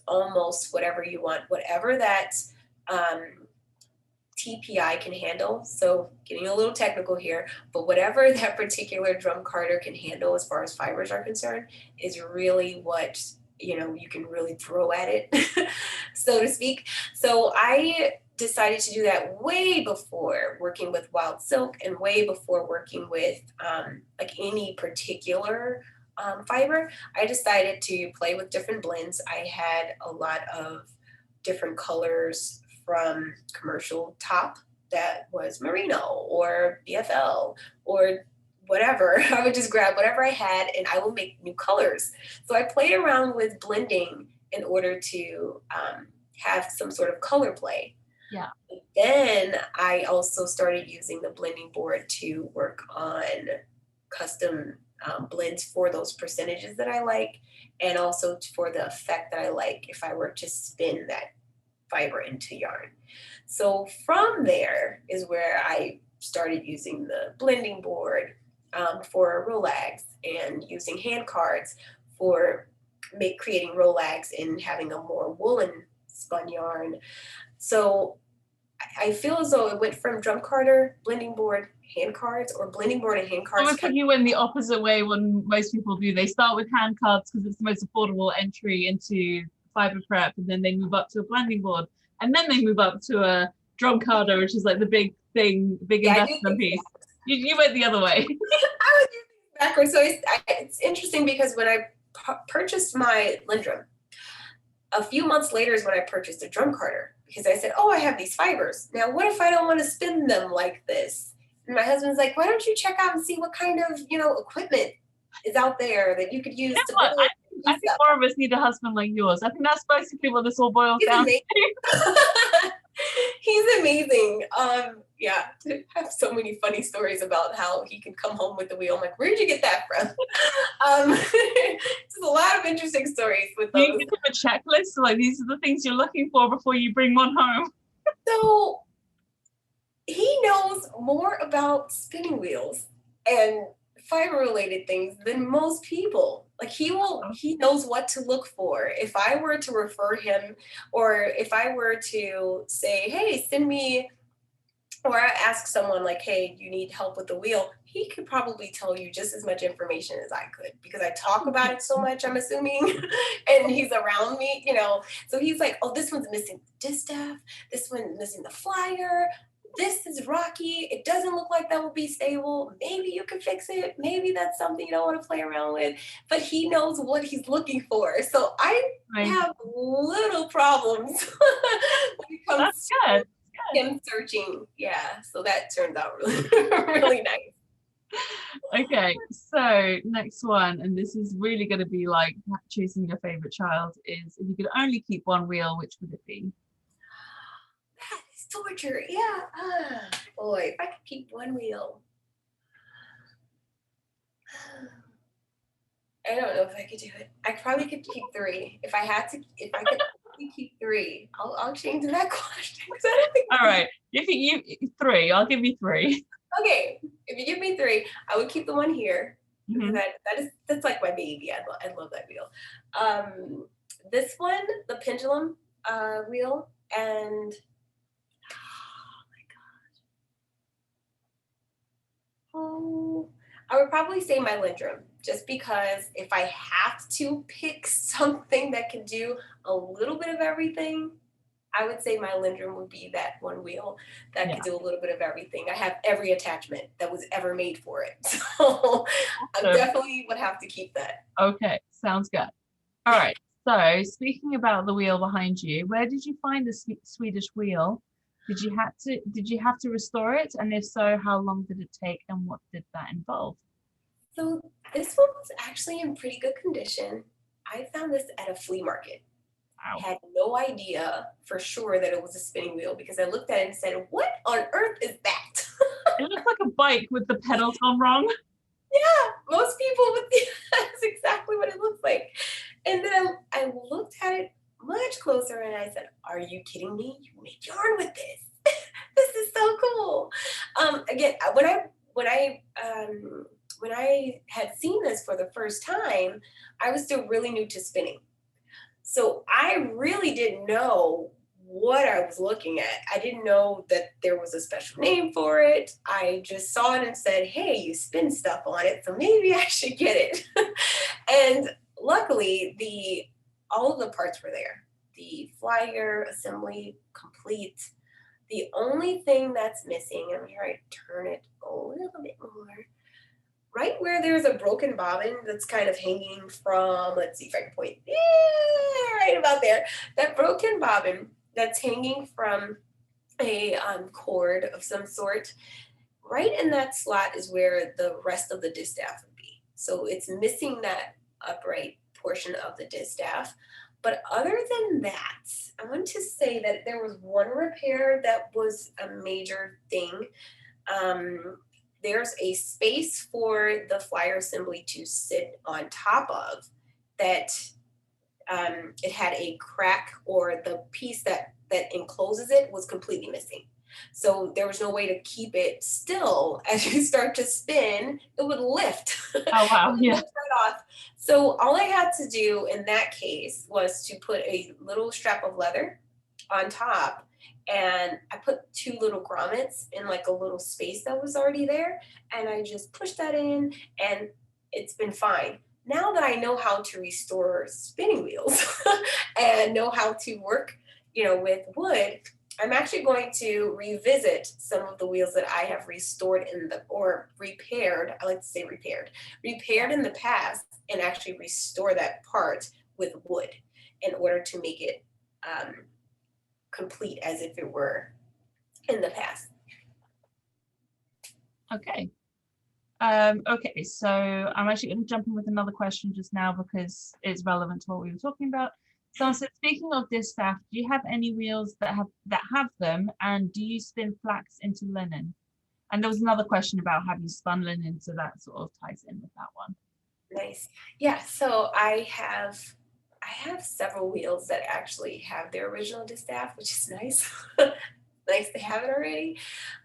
almost whatever you want, whatever that TPI can handle. So getting a little technical here, but whatever that particular drum carder can handle as far as fibers are concerned is really what you can really throw at it, so to speak. So I decided to do that way before working with wild silk and way before working with like any particular fiber. I decided to play with different blends. I had a lot of different colors from commercial top that was merino or BFL or whatever. I would just grab whatever I had and I will make new colors. So I played around with blending in order to have some sort of color play. Yeah. Then I also started using the blending board to work on custom blends for those percentages that I like, and also for the effect that I like if I were to spin that fiber into yarn. So from there is where I started using the blending board for rollags and using hand cards for creating rollags and having a more woolen spun yarn. So I feel as though it went from drum carder, blending board, hand cards, or blending board and hand cards. I think you went the opposite way when most people do. They start with hand cards because it's the most affordable entry into fiber prep, and then they move up to a blending board, and then they move up to a drum carder, which is like the big thing, big investment piece. You went the other way. I was using backwards. So it's interesting because when I purchased my Lindrum, a few months later is when I purchased a drum carder because I said, oh, I have these fibers. Now, what if I don't want to spin them like this? And my husband's like, why don't you check out and see what kind of, equipment is out there that you could use to build. I think more of us need a husband like yours. I think that's basically what this all boils down to. He's amazing. Yeah, I have so many funny stories about how he can come home with the wheel. I'm like, where'd you get that from? Just a lot of interesting stories with those. You give him a checklist, so like these are the things you're looking for before you bring one home. So he knows more about spinning wheels and fiber related things than most people. Like he knows what to look for. If I were to refer him, or if I were to say, hey, send me, or I ask someone like, hey, you need help with the wheel, he could probably tell you just as much information as I could because I talk about it so much, I'm assuming, and he's around me, So he's like, oh, this one's missing the distaff, this one's missing the flyer, this is rocky, it doesn't look like that will be stable, maybe you can fix it, maybe that's something you don't want to play around with, but he knows what he's looking for. So I have little problems when it comes to him searching. Yeah, so that turns out really, really nice. Okay, so next one, and this is really going to be like choosing your favorite child, is if you could only keep one wheel, which would it be? Torture, yeah. Boy, if I could keep one wheel. I don't know if I could do it. I probably could keep three. If I could keep three, I'll change that question. I don't think all right, if you three, I'll give you three. Okay, if you give me three, I would keep the one here. Mm-hmm. That's like my baby. I love that wheel. This one, the pendulum wheel, and oh, I would probably say my Lindrum, just because if I have to pick something that can do a little bit of everything, I would say my Lindrum would be that one wheel that could do a little bit of everything. I have every attachment that was ever made for it. So I definitely would have to keep that. Okay, sounds good. All right, so speaking about the wheel behind you, where did you find the Swedish wheel? Did you have to restore it? And if so, how long did it take and what did that involve? So this one was actually in pretty good condition. I found this at a flea market. Wow. I had no idea for sure that it was a spinning wheel because I looked at it and said, what on earth is that? It looks like a bike with the pedals gone wrong. Yeah, most people would think that's exactly what it looks like. And then I looked at it much closer and I said, "Are you kidding me? You make yarn with this. This is so cool." Again, when I had seen this for the first time, I was still really new to spinning. So I really didn't know what I was looking at. I didn't know that there was a special name for it. I just saw it and said, "Hey, you spin stuff on it, so maybe I should get it." And luckily, the all of the parts were there. The flyer assembly complete. The only thing that's missing, I'm here, I turn it a little bit more. Right where there's a broken bobbin that's kind of hanging from, let's see if I can point, yeah, right about there. That broken bobbin that's hanging from a cord of some sort, right in that slot is where the rest of the distaff would be. So it's missing that upright portion of the distaff. But other than that, I want to say that there was one repair that was a major thing. There's a space for the flyer assembly to sit on top of that. It had a crack, or the piece that encloses it was completely missing. So there was no way to keep it still. As you start to spin, it would lift. Oh, wow. It would Yeah. lift right off. So all I had to do in that case was to put a little strap of leather on top, and I put two little grommets in like a little space that was already there, and I just pushed that in, and it's been fine. Now that I know how to restore spinning wheels and know how to work, with wood, I'm actually going to revisit some of the wheels that I have restored or repaired. I like to say repaired in the past, and actually restore that part with wood in order to make it complete as if it were in the past. Okay. Okay, so I'm actually going to jump in with another question just now because it's relevant to what we were talking about. Someone said, speaking of distaff, do you have any wheels that have them, and do you spin flax into linen? And there was another question about have you spun linen, so that sort of ties in with that one. Nice. Yeah, so I have several wheels that actually have their original distaff, which is nice. Nice to have it already.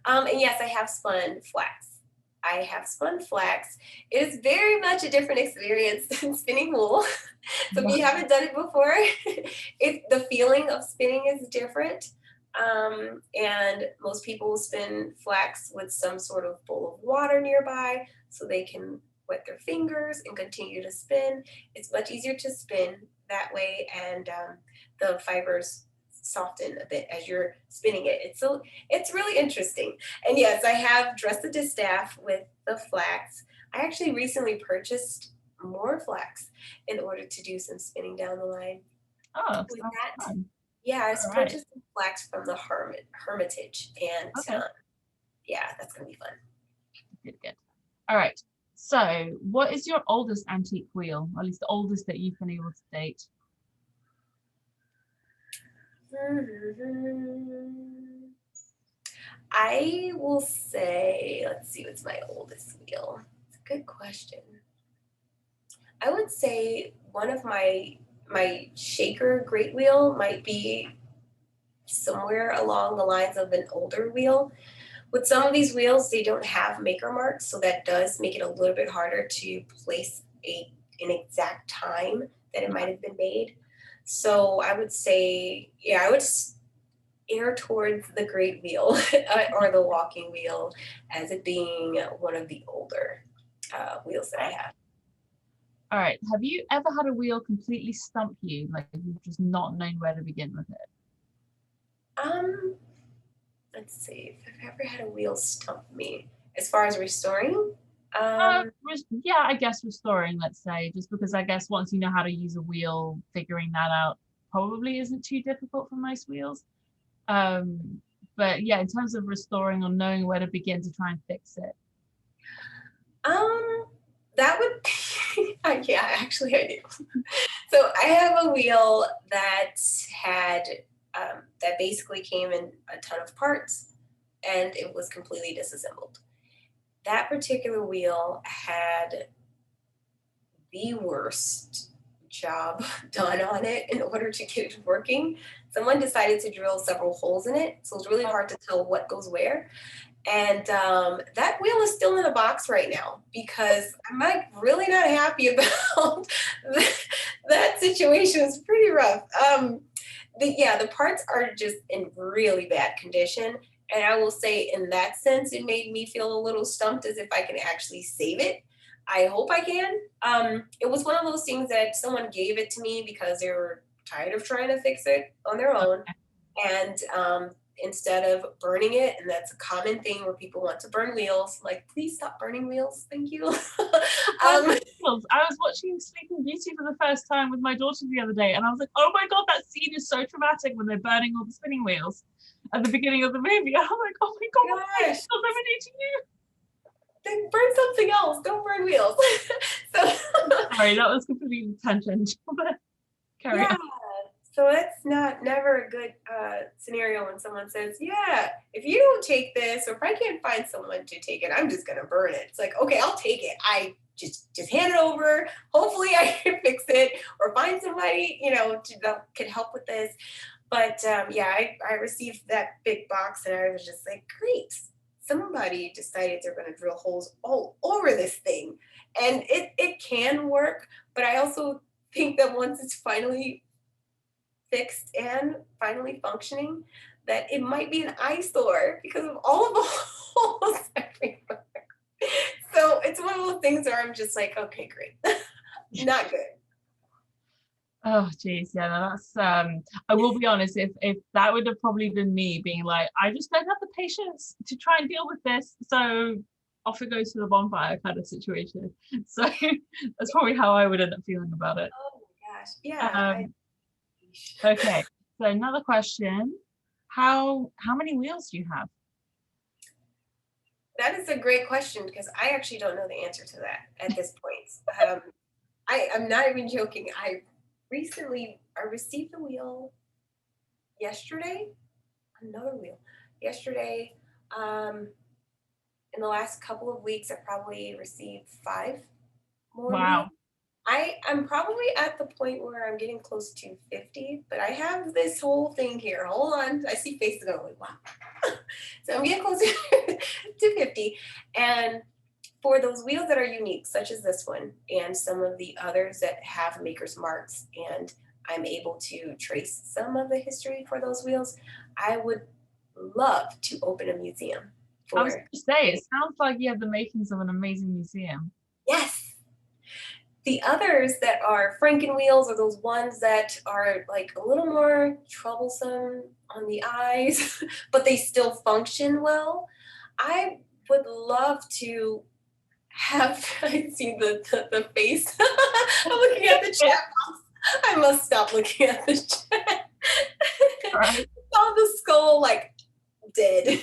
And yes, I have spun flax. I have spun flax. It is very much a different experience than spinning wool. So if you haven't done it before, the feeling of spinning is different. And most people will spin flax with some sort of bowl of water nearby so they can wet their fingers and continue to spin. It's much easier to spin that way, and the fibers soften a bit as you're spinning it. It's really interesting. And yes, I have dressed the distaff with the flax. I actually recently purchased more flax in order to do some spinning down the line. Oh, With sounds that, fun. yeah, I All right. purchased some flax from the Hermitage, and Okay. yeah, that's gonna be fun. Good. All right. So, what is your oldest antique wheel, or at least the oldest that you've been able to date? I will say, let's see, what's my oldest wheel? It's a good question. I would say one of my shaker great wheel might be somewhere along the lines of an older wheel. With some of these wheels, they don't have maker marks, so that does make it a little bit harder to place an exact time that it might have been made. So I would say, yeah, I would err towards the great wheel or the walking wheel as it being one of the older wheels that I have. All right. Have you ever had a wheel completely stump you, like you've just not known where to begin with it? Let's see if I've ever had a wheel stump me. As far as restoring, Yeah, I guess restoring, let's say, just because I guess once you know how to use a wheel, figuring that out probably isn't too difficult for most wheels. But yeah, in terms of restoring or knowing where to begin to try and fix it. that would yeah, actually I do. So I have a wheel that had that basically came in a ton of parts, and it was completely disassembled. That particular wheel had the worst job done on it in order to get it working. Someone decided to drill several holes in it, so it's really hard to tell what goes where. And that wheel is still in the box right now because I'm like really not happy about that situation. It's pretty rough. The parts are just in really bad condition. And I will say in that sense, it made me feel a little stumped as if I can actually save it. I hope I can. It was one of those things that someone gave it to me because they were tired of trying to fix it on their own. And instead of burning it, and that's a common thing where people want to burn wheels, like, please stop burning wheels, thank you. I was watching Sleeping Beauty for the first time with my daughter the other day, and I was like, oh my God, that scene is so traumatic when they're burning all the spinning wheels at the beginning of the movie. I'm like, oh my God, I'm eliminating you. Then burn something else, don't burn wheels. So sorry, that was completely tangent. Carry on. So that's never a good scenario when someone says, yeah, if you don't take this, or if I can't find someone to take it, I'm just gonna burn it. It's like, okay, I'll take it. I just hand it over. Hopefully I can fix it or find somebody, that can help with this. But I received that big box and I was just like, great. Somebody decided they're gonna drill holes all over this thing. And it can work, but I also think that once it's finally fixed and finally functioning, that it might be an eyesore because of all of the holes everywhere. So it's one of those things where I'm just like, okay, great. Not good. Oh geez, yeah, no, that's I will be honest, if that would have probably been me being like, I just don't have the patience to try and deal with this, so off it goes to the bonfire kind of situation. So that's probably how I would end up feeling about it. Oh my gosh. Yeah. Okay, so another question. How many wheels do you have? That is a great question because I actually don't know the answer to that at this point. I'm not even joking. I received a wheel yesterday, another wheel yesterday. In the last couple of weeks, I probably received 5 more Wow. wheels. I'm probably at the point where I'm getting close to 50, but I have this whole thing here. Hold on. I see faces going, wow. So I'm getting close to 50. And for those wheels that are unique, such as this one, and some of the others that have maker's marks, and I'm able to trace some of the history for those wheels, I would love to open a museum for. I was going to say, it sounds like you have the makings of an amazing museum. Yes. The others that are Franken wheels are those ones that are like a little more troublesome on the eyes, but they still function well. I would love to have, I see the face. I'm looking at the chat box. I must stop looking at the chat. Right. Saw the skull like dead.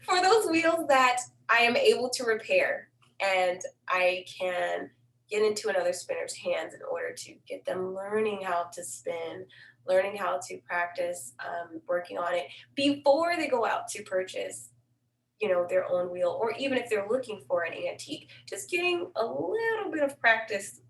For those wheels that I am able to repair and I can get into another spinner's hands in order to get them learning how to spin, learning how to practice working on it before they go out to purchase, their own wheel, or even if they're looking for an antique, just getting a little bit of practice,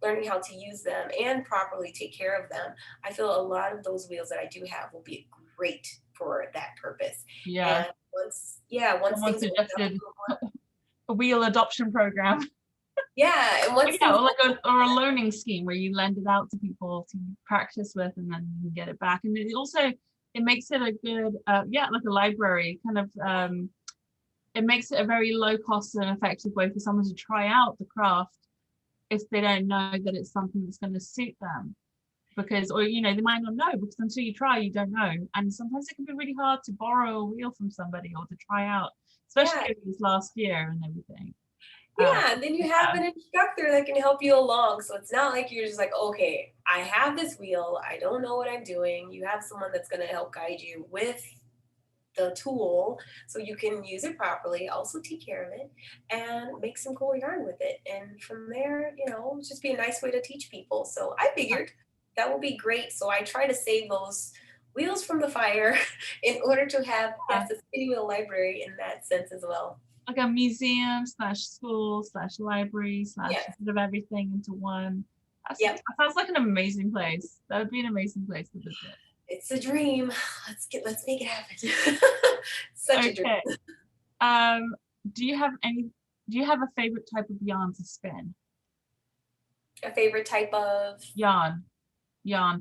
learning how to use them and properly take care of them. I feel a lot of those wheels that I do have will be great for that purpose. Yeah. And once Someone suggested a wheel adoption program. Yeah, and once or a loaning scheme where you lend it out to people to practice with, and then you can get it back. And it makes it a good, like a library kind of. It makes it a very low cost and effective way for someone to try out the craft if they don't know that it's something that's going to suit them. Because, or they might not know, because until you try, you don't know. And sometimes it can be really hard to borrow a wheel from somebody or to try out, especially over this last year and everything. Yeah, and then you have an instructor that can help you along. So it's not like you're just like, okay, I have this wheel, I don't know what I'm doing. You have someone that's going to help guide you with the tool so you can use it properly, also take care of it, and make some cool yarn with it. And from there, it's just be a nice way to teach people. So I figured that will be great. So I try to save those wheels from the fire in order to have, yes, a spinning wheel library in that sense as well. like a museum slash school slash library slash Yes. a bit of everything into one. Yep. That sounds like an amazing place. That would be an amazing place to visit. It's a dream. Let's make it happen. Such a dream. Um, do you have a favorite type of yarn to spin? A favorite type of Yarn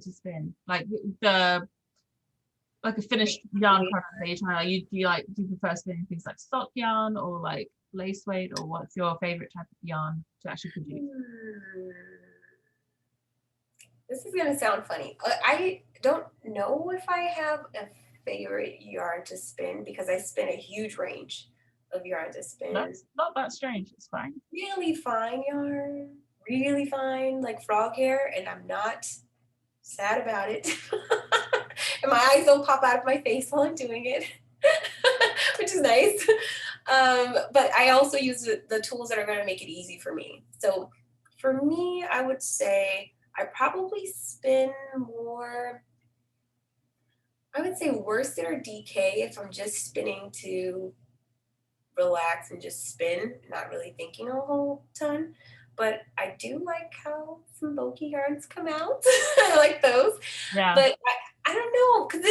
to spin, like a finished yarn product that you're trying to, do you prefer spinning things like stock yarn or like lace weight, or what's your favorite type of yarn to actually produce? This is gonna sound funny. I don't know if I have a favorite yarn to spin because I spin a huge range of yarn to spin. That's not that strange. It's fine. Really fine yarn, really fine, like frog hair, and I'm not sad about it. And my eyes don't pop out of my face while I'm doing it, which is nice. But I also use the tools that are going to make it easy for me. So for me, I would say I probably spin more, I would say worsted or DK if I'm just spinning to relax and just spin, not really thinking a whole ton. But I do like how some bulky yarns come out. I like those. Yeah. But I don't know, because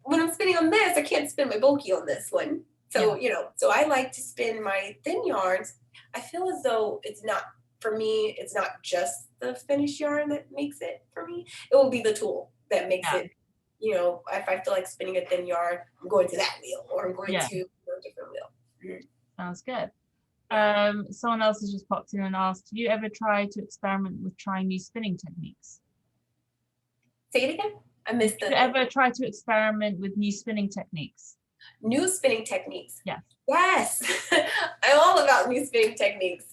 when I'm spinning on this, I can't spin my bulky on this one. So, Yeah. So I like to spin my thin yarns. I feel as though it's not, for me, it's not just the finished yarn that makes it for me. It will be the tool that makes it, if I feel like spinning a thin yarn, I'm going to that wheel or I'm going to a different wheel. Sounds good. Someone else has just popped in and asked, do you ever try to experiment with trying new spinning techniques? Say it again. I missed it. Do you ever try to experiment with new spinning techniques? New spinning techniques? Yeah. Yes. I'm all about new spinning techniques.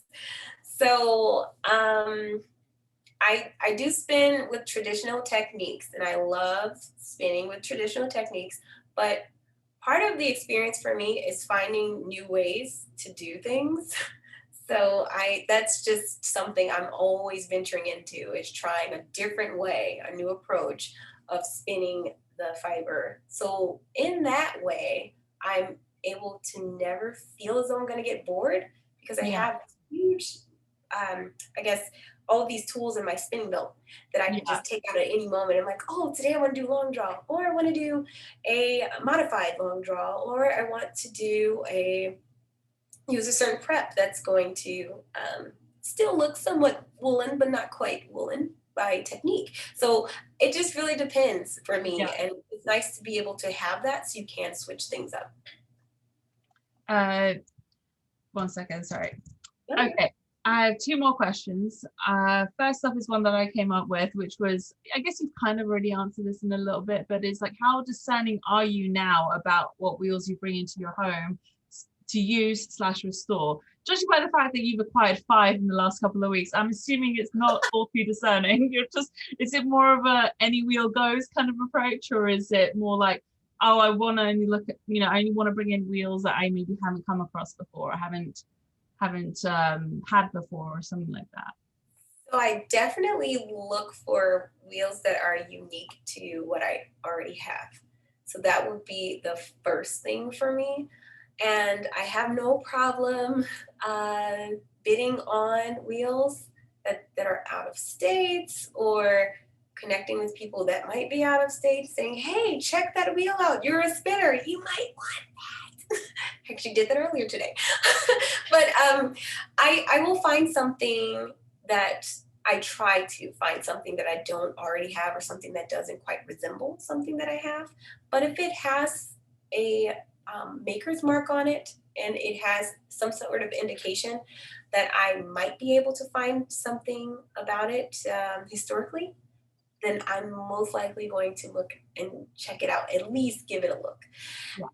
So I do spin with traditional techniques, and I love spinning with traditional techniques, but part of the experience for me is finding new ways to do things. So that's just something I'm always venturing into, is trying a different way, a new approach of spinning the fiber. So in that way, I'm able to never feel as though I'm going to get bored because I have huge, I guess, all of these tools in my spinning belt that I can just take out at any moment. I'm like, oh, today I want to do long draw, or I want to do a modified long draw, or I want to use a certain prep that's going to still look somewhat woolen, but not quite woolen by technique. So it just really depends for me. And it's nice to be able to have that so you can switch things up. 1 second, sorry. Okay. I have 2 more questions. First up is one that I came up with, which was, I guess you've kind of already answered this in a little bit, but it's like, how discerning are you now about what wheels you bring into your home to use / restore? Judging by the fact that you've acquired 5 in the last couple of weeks, I'm assuming it's not all too discerning. Is it more of a any wheel goes kind of approach, or is it more like, oh, I want to only look at, I only want to bring in wheels that I maybe haven't come across before, or haven't had before, or something like that? So I definitely look for wheels that are unique to what I already have. So that would be the first thing for me. And I have no problem bidding on wheels that are out of states, or connecting with people that might be out of state, saying, hey, check that wheel out. You're a spinner. You might want that. I actually did that earlier today. But I will find something that I try to find something that I don't already have, or something that doesn't quite resemble something that I have. But if it has a maker's mark on it, and it has some sort of indication that I might be able to find something about it historically, then I'm most likely going to look and check it out, at least give it a look. Yeah.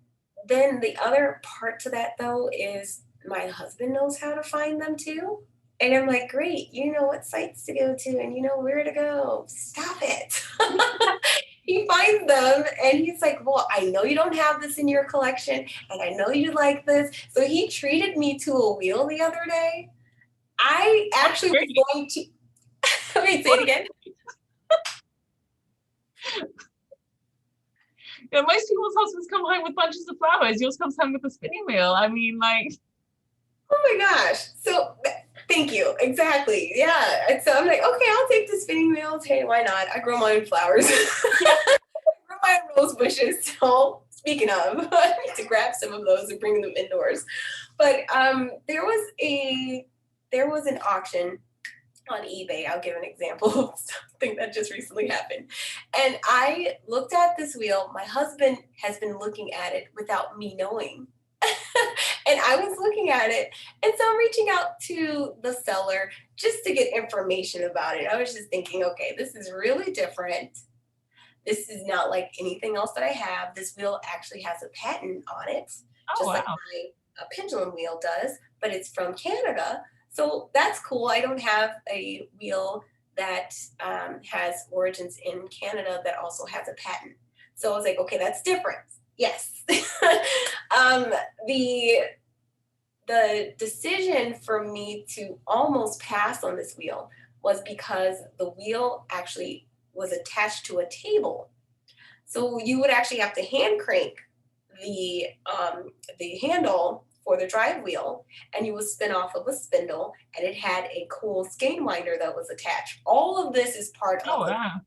Then the other part to that, though, is my husband knows how to find them too. And I'm like, great, you know what sites to go to and you know where to go. Stop it. He finds them and he's like, well, I know you don't have this in your collection and I know you like this. So he treated me to a wheel the other day. I actually was going to, wait, say it again. Most people's husbands come home with bunches of flowers. Yours comes home with a spinning wheel. I mean, like. Oh my gosh. So thank you. Exactly. Yeah. And so I'm like, okay, I'll take the spinning wheels. Hey, why not? I grow my own flowers. I grow my own rose bushes. So speaking of, I need to grab some of those and bring them indoors. But there was an auction on eBay. I'll give an example of something that just recently happened. And I looked at this wheel. My husband has been looking at it without me knowing. And I was looking at it. And so I'm reaching out to the seller just to get information about it. I was just thinking, okay, this is really different. This is not like anything else that I have. This wheel actually has a patent on it, Oh, just like wow. my pendulum wheel does, but it's from Canada. So that's cool. I don't have a wheel that has origins in Canada that also has a patent. So I was like, okay, that's different. Yes. um, the the decision for me to almost pass on this wheel was because the wheel actually was attached to a table. So you would actually have to hand crank the handle for the drive wheel, and you would spin off of a spindle, and it had a cool skein winder that was attached. All of this is part Oh, of the, wow.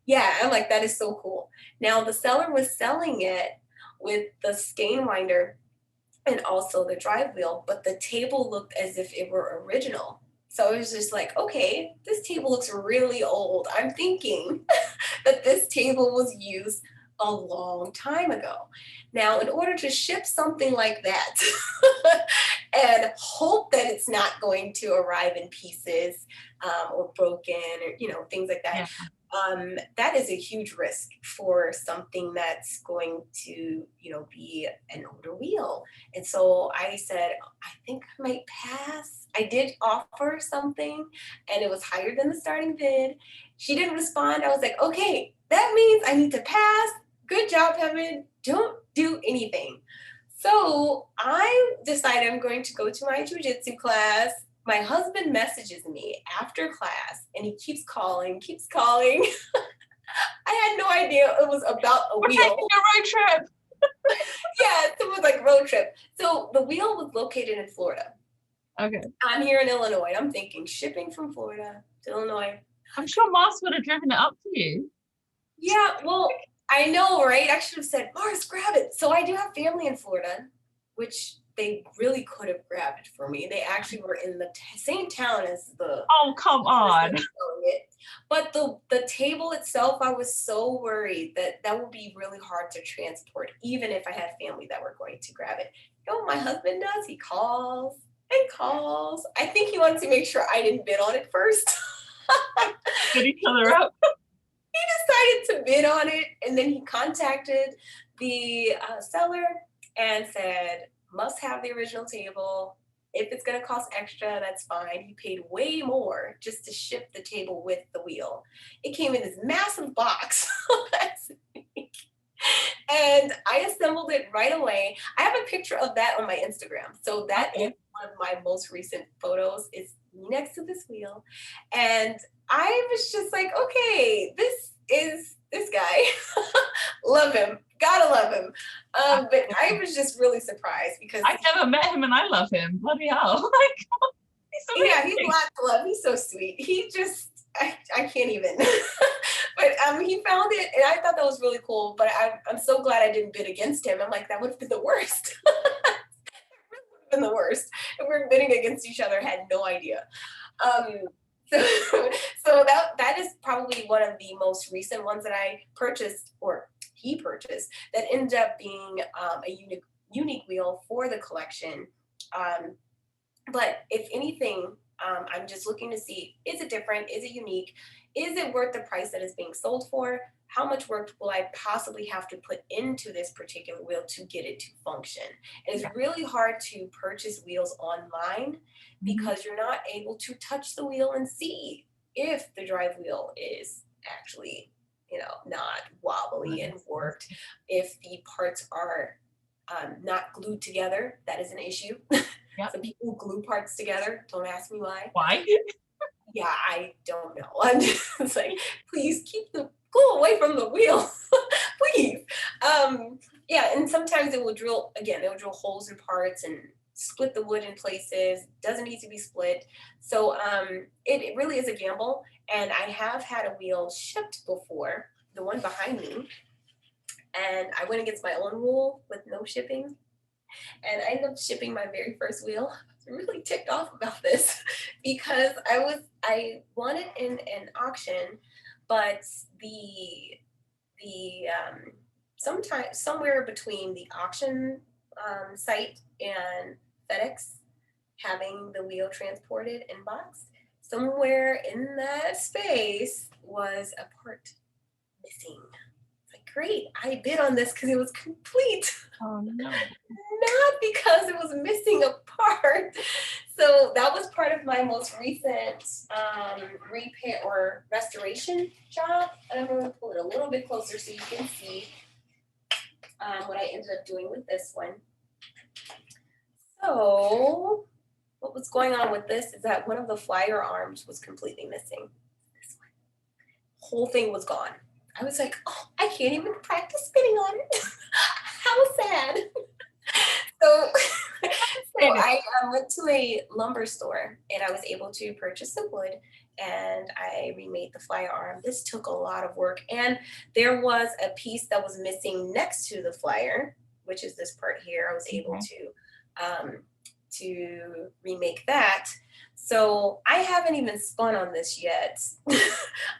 yeah, I'm like, that is so cool. Now the seller was selling it with the skein winder and also the drive wheel, but the table looked as if it were original. So it was just like, okay, this table looks really old. I'm thinking that this table was used a long time ago. Now, in order to ship something like that and hope that it's not going to arrive in pieces or broken or things like that, Yeah. that is a huge risk for something that's going to be an older wheel. And so I said, I think I might pass. I did offer something and it was higher than the starting bid. She didn't respond. I was like, okay, that means I need to pass. Good job, Heaven. Don't do anything. So I decided I'm going to go to my jujitsu class. My husband messages me after class and he keeps calling, keeps calling. I had no idea it was about a We're wheel. taking a road trip. Yeah, it was like road trip. So the wheel was located in Florida. Okay. I'm here in Illinois. I'm thinking shipping from Florida to Illinois. I'm sure Mars would have driven it up to you. Yeah, well, I know, right? I should have said, Mars, grab it. So I do have family in Florida, which they really could have grabbed it for me. They actually were in the same town as the Oh, come on. But the table itself, I was so worried that would be really hard to transport, even if I had family that were going to grab it. You know what my husband does? He calls and calls. I think he wanted to make sure I didn't bid on it first. Set each other up. Decided to bid on it, and then he contacted the seller and said, must have the original table. If it's going to cost extra, that's fine. He paid way more just to ship the table with the wheel. It came in this massive box. And I assembled it right away. I have a picture of that on my Instagram. So that is one of my most recent photos. It's next to this wheel. And I was just like, okay, this is this guy. Love him. Gotta love him. But I was just really surprised because I've never met him and I love him. Bloody hell. Like, he's so yeah, he's a lot to love. He's so sweet. He just, I can't even. But he found it, and I thought that was really cool. But I'm so glad I didn't bid against him. I'm like, that would have been the worst. It really would have been the worst if we were bidding against each other. Had no idea. So, so that is probably one of the most recent ones that I purchased, or he purchased, that ended up being a unique wheel for the collection. But if anything, I'm just looking to see, is it different? Is it unique? Is it worth the price that it's being sold for? How much work will I possibly have to put into this particular wheel to get it to function? And it's really hard to purchase wheels online because you're not able to touch the wheel and see if the drive wheel is actually, not wobbly and warped. If the parts are not glued together, that is an issue. Yep. Some people glue parts together. Don't ask me why. Why? Yeah, I don't know. I'm just like, please keep the glue away from the wheel, please. Yeah, and sometimes it will drill holes in parts, and split the wood in places, doesn't need to be split. So it really is a gamble. And I have had a wheel shipped before, the one behind me, and I went against my own rule with no shipping. And I ended up shipping my very first wheel. I was really ticked off about this because I won it in an auction, but the sometimes somewhere between the auction site and FedEx having the wheel transported in box, somewhere in that space was a part missing. It's like, great, I bid on this because it was complete. Oh no. Not because it was missing a part. So that was part of my most recent repair or restoration job. And I'm going to pull it a little bit closer so you can see what I ended up doing with this one. So what was going on with this is that one of the flyer arms was completely missing. This one. Whole thing was gone. I was like, oh, I can't even practice spinning on it. How sad. So I went to a lumber store and I was able to purchase the wood and I remade the flyer arm. This took a lot of work, and there was a piece that was missing next to the flyer, which is this part here. I was able to remake that. So I haven't even spun on this yet.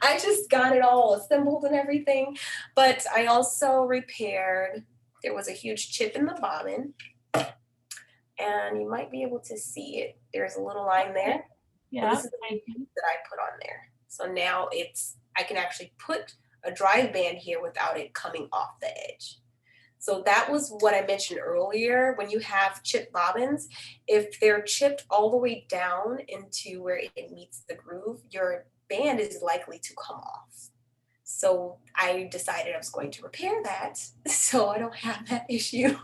I just got it all assembled and everything, but I also repaired. There was a huge chip in the bobbin, and you might be able to see it. There's a little line there. Yeah. This is the piece that I put on there. So now I can actually put a drive band here without it coming off the edge. So that was what I mentioned earlier. When you have chipped bobbins, if they're chipped all the way down into where it meets the groove, your band is likely to come off. So I decided I was going to repair that so I don't have that issue,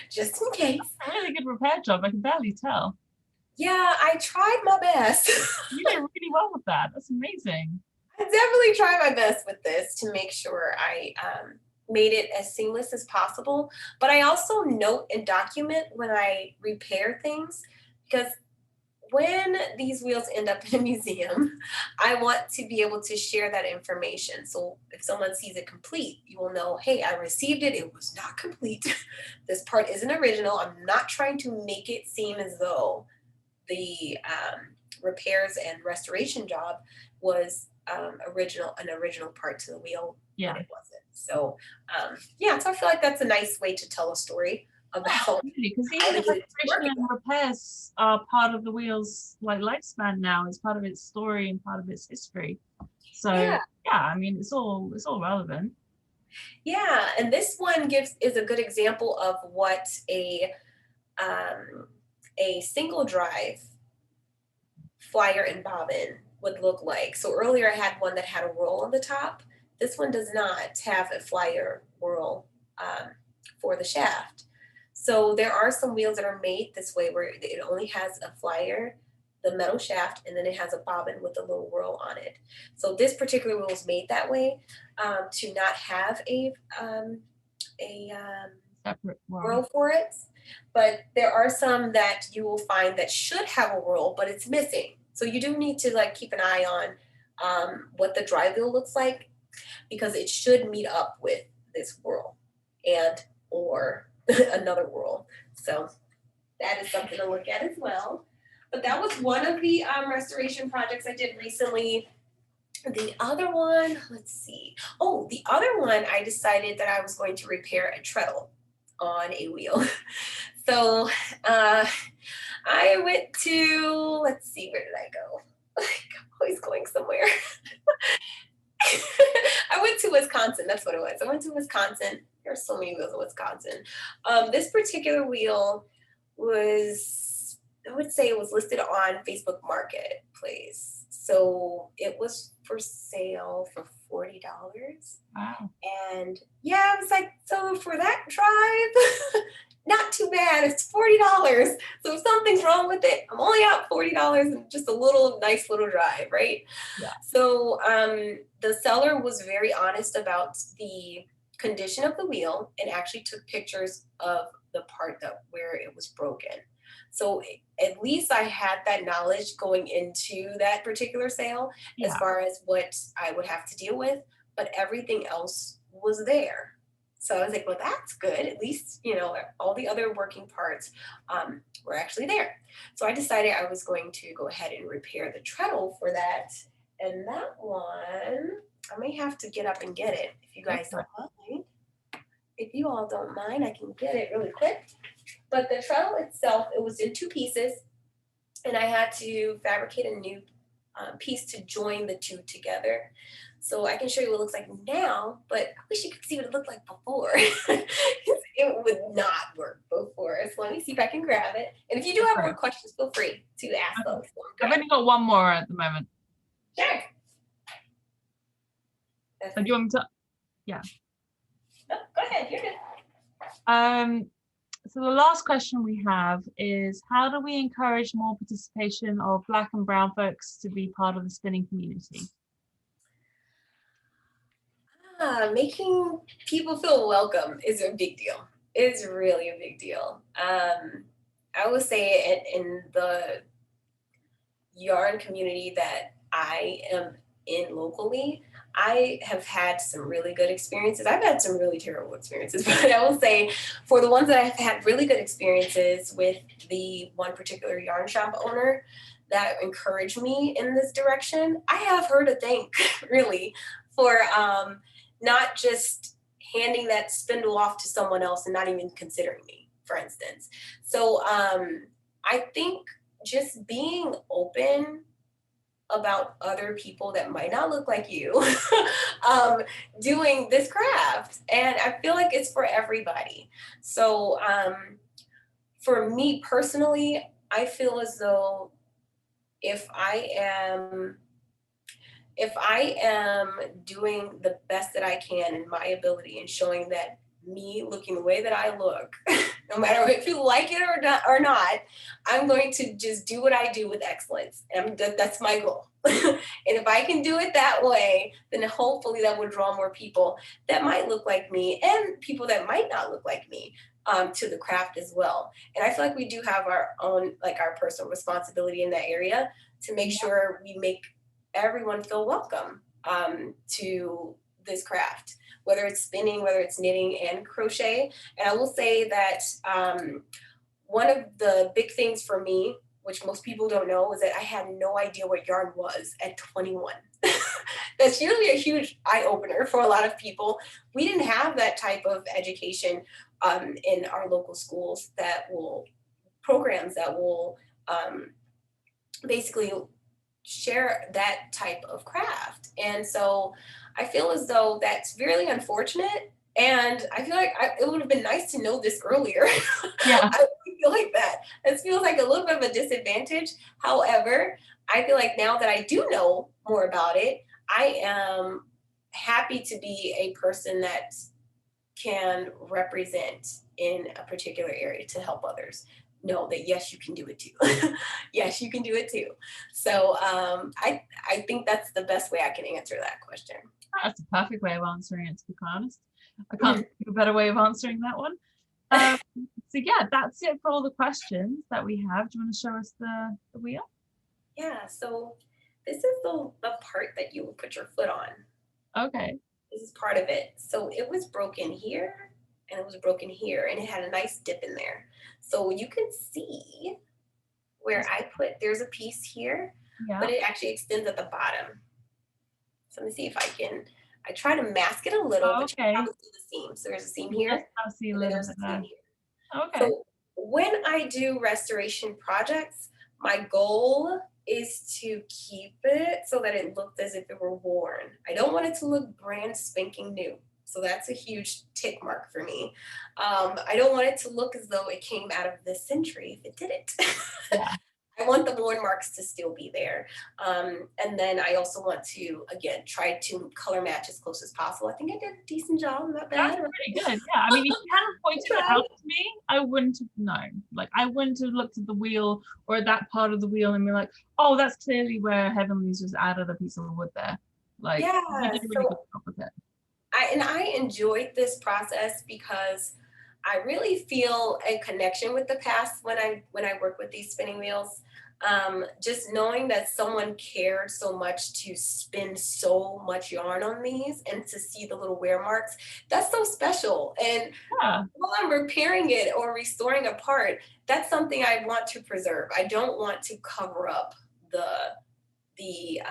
just in case. That's a really good repair job. I can barely tell. Yeah, I tried my best. You did really well with that. That's amazing. I definitely tried my best with this to make sure I made it as seamless as possible. But I also note and document when I repair things, because when these wheels end up in a museum, I want to be able to share that information. So if someone sees it complete, you will know, hey, I received it. It was not complete. This part isn't original. I'm not trying to make it seem as though the repairs and restoration job was an original part to the wheel. Yeah. When it wasn't. So yeah, so I feel like that's a nice way to tell a story about because even the restoration and repairs are part of the wheel's lifespan now. It's part of its story and part of its history. So yeah, I mean it's all relevant. Yeah, and this one is a good example of what a single drive flyer and bobbin would look like. So earlier I had one that had a roll on the top. This one does not have a flyer whirl for the shaft. So there are some wheels that are made this way where it only has a flyer, the metal shaft, and then it has a bobbin with a little whirl on it. So this particular wheel is made that way to not have a separate whirl for it. But there are some that you will find that should have a whirl, but it's missing. So you do need to keep an eye on what the drive wheel looks like, because it should meet up with this whirl and or another whirl. So that is something to look at as well. But that was one of the restoration projects I did recently. The other one, let's see. Oh, the other one, I decided that I was going to repair a treadle on a wheel. So I went to, let's see, where did I go? I'm always going somewhere. I went to Wisconsin. That's what it was. I went to Wisconsin. There are so many wheels in Wisconsin. This particular wheel was, I would say it was listed on Facebook Marketplace. So it was for sale for $40. Wow. And yeah, I was like, so for that drive, not too bad. It's $40. So if something's wrong with it, I'm only out $40 and just a nice little drive, right? Yeah. So the seller was very honest about the condition of the wheel and actually took pictures of the part where it was broken. So at least I had that knowledge going into that particular sale as Yeah. far as what I would have to deal with, but everything else was there. So I was like, well, that's good. At least, all the other working parts were actually there. So I decided I was going to go ahead and repair the treadle for that. And that one, I may have to get up and get it if you guys don't mind. If you all don't mind, I can get it really quick. But the treadle itself, it was in two pieces, and I had to fabricate a new piece to join the two together. So I can show you what it looks like now, but I wish you could see what it looked like before. It would not work before. So let me see if I can grab it. And if you do have more questions, feel free to ask those. I've only got one more at the moment. Sure. So do you want me to? Yeah. No, go ahead. You're good. So the last question we have is, how do we encourage more participation of Black and brown folks to be part of the spinning community? Making people feel welcome is a big deal. It's really a big deal. I would say in the yarn community that I am in locally, I have had some really good experiences. I've had some really terrible experiences, but I will say for the ones that I've had really good experiences with the one particular yarn shop owner that encouraged me in this direction, I have her to thank really for not just handing that spindle off to someone else and not even considering me, for instance. So I think just being open about other people that might not look like you doing this craft. And I feel like it's for everybody. So for me personally, I feel as though if I am doing the best that I can in my ability and showing that me looking the way that I look, no matter if you like it or not, I'm going to just do what I do with excellence. And that's my goal. And if I can do it that way, then hopefully that will draw more people that might look like me and people that might not look like me to the craft as well. And I feel like we do have our own, like our personal responsibility in that area to make sure we make everyone feel welcome to this craft, whether it's spinning, whether it's knitting and crochet. And I will say that one of the big things for me, which most people don't know, is that I had no idea what yarn was at 21. That's usually a huge eye opener for a lot of people. We didn't have that type of education in our local schools programs that will basically share that type of craft. And so I feel as though that's really unfortunate. And I feel like it would have been nice to know this earlier. Yeah. I really feel like that. It feels like a little bit of a disadvantage. However, I feel like now that I do know more about it, I am happy to be a person that can represent in a particular area to help others know that yes, you can do it too. Yes, you can do it too. So I think that's the best way I can answer that question. That's a perfect way of answering it, to be quite honest. I can't think of a better way of answering that one. So yeah, that's it for all the questions that we have. Do you want to show us the wheel? Yeah, so this is the part that you will put your foot on. Okay. This is part of it. So it was broken here and it was broken here and it had a nice dip in there. So you can see where there's a piece here, but it actually extends at the bottom. So let me see if I try to mask it a little, but you can probably see the seam. So there's a seam here. Yes, I'll see a little bit there. Okay. So when I do restoration projects, my goal is to keep it so that it looked as if it were worn. I don't want it to look brand spanking new. So that's a huge tick mark for me. I don't want it to look as though it came out of this century if it didn't. Yeah. I want the worn marks to still be there. And then I also want to, again, try to color match as close as possible. I think I did a decent job, not bad. That's pretty good. Yeah, I mean, if you hadn't pointed it out to me, I wouldn't have known. Like, I wouldn't have looked at the wheel or that part of the wheel and be like, oh, that's clearly where Heavenly's just added a piece of wood there. Like, yeah, you did a really good job with it. I enjoyed this process because I really feel a connection with the past when I work with these spinning wheels. Just knowing that someone cared so much to spin so much yarn on these and to see the little wear marks, that's so special. And Yeah. while I'm repairing it or restoring a part, that's something I want to preserve. I don't want to cover up the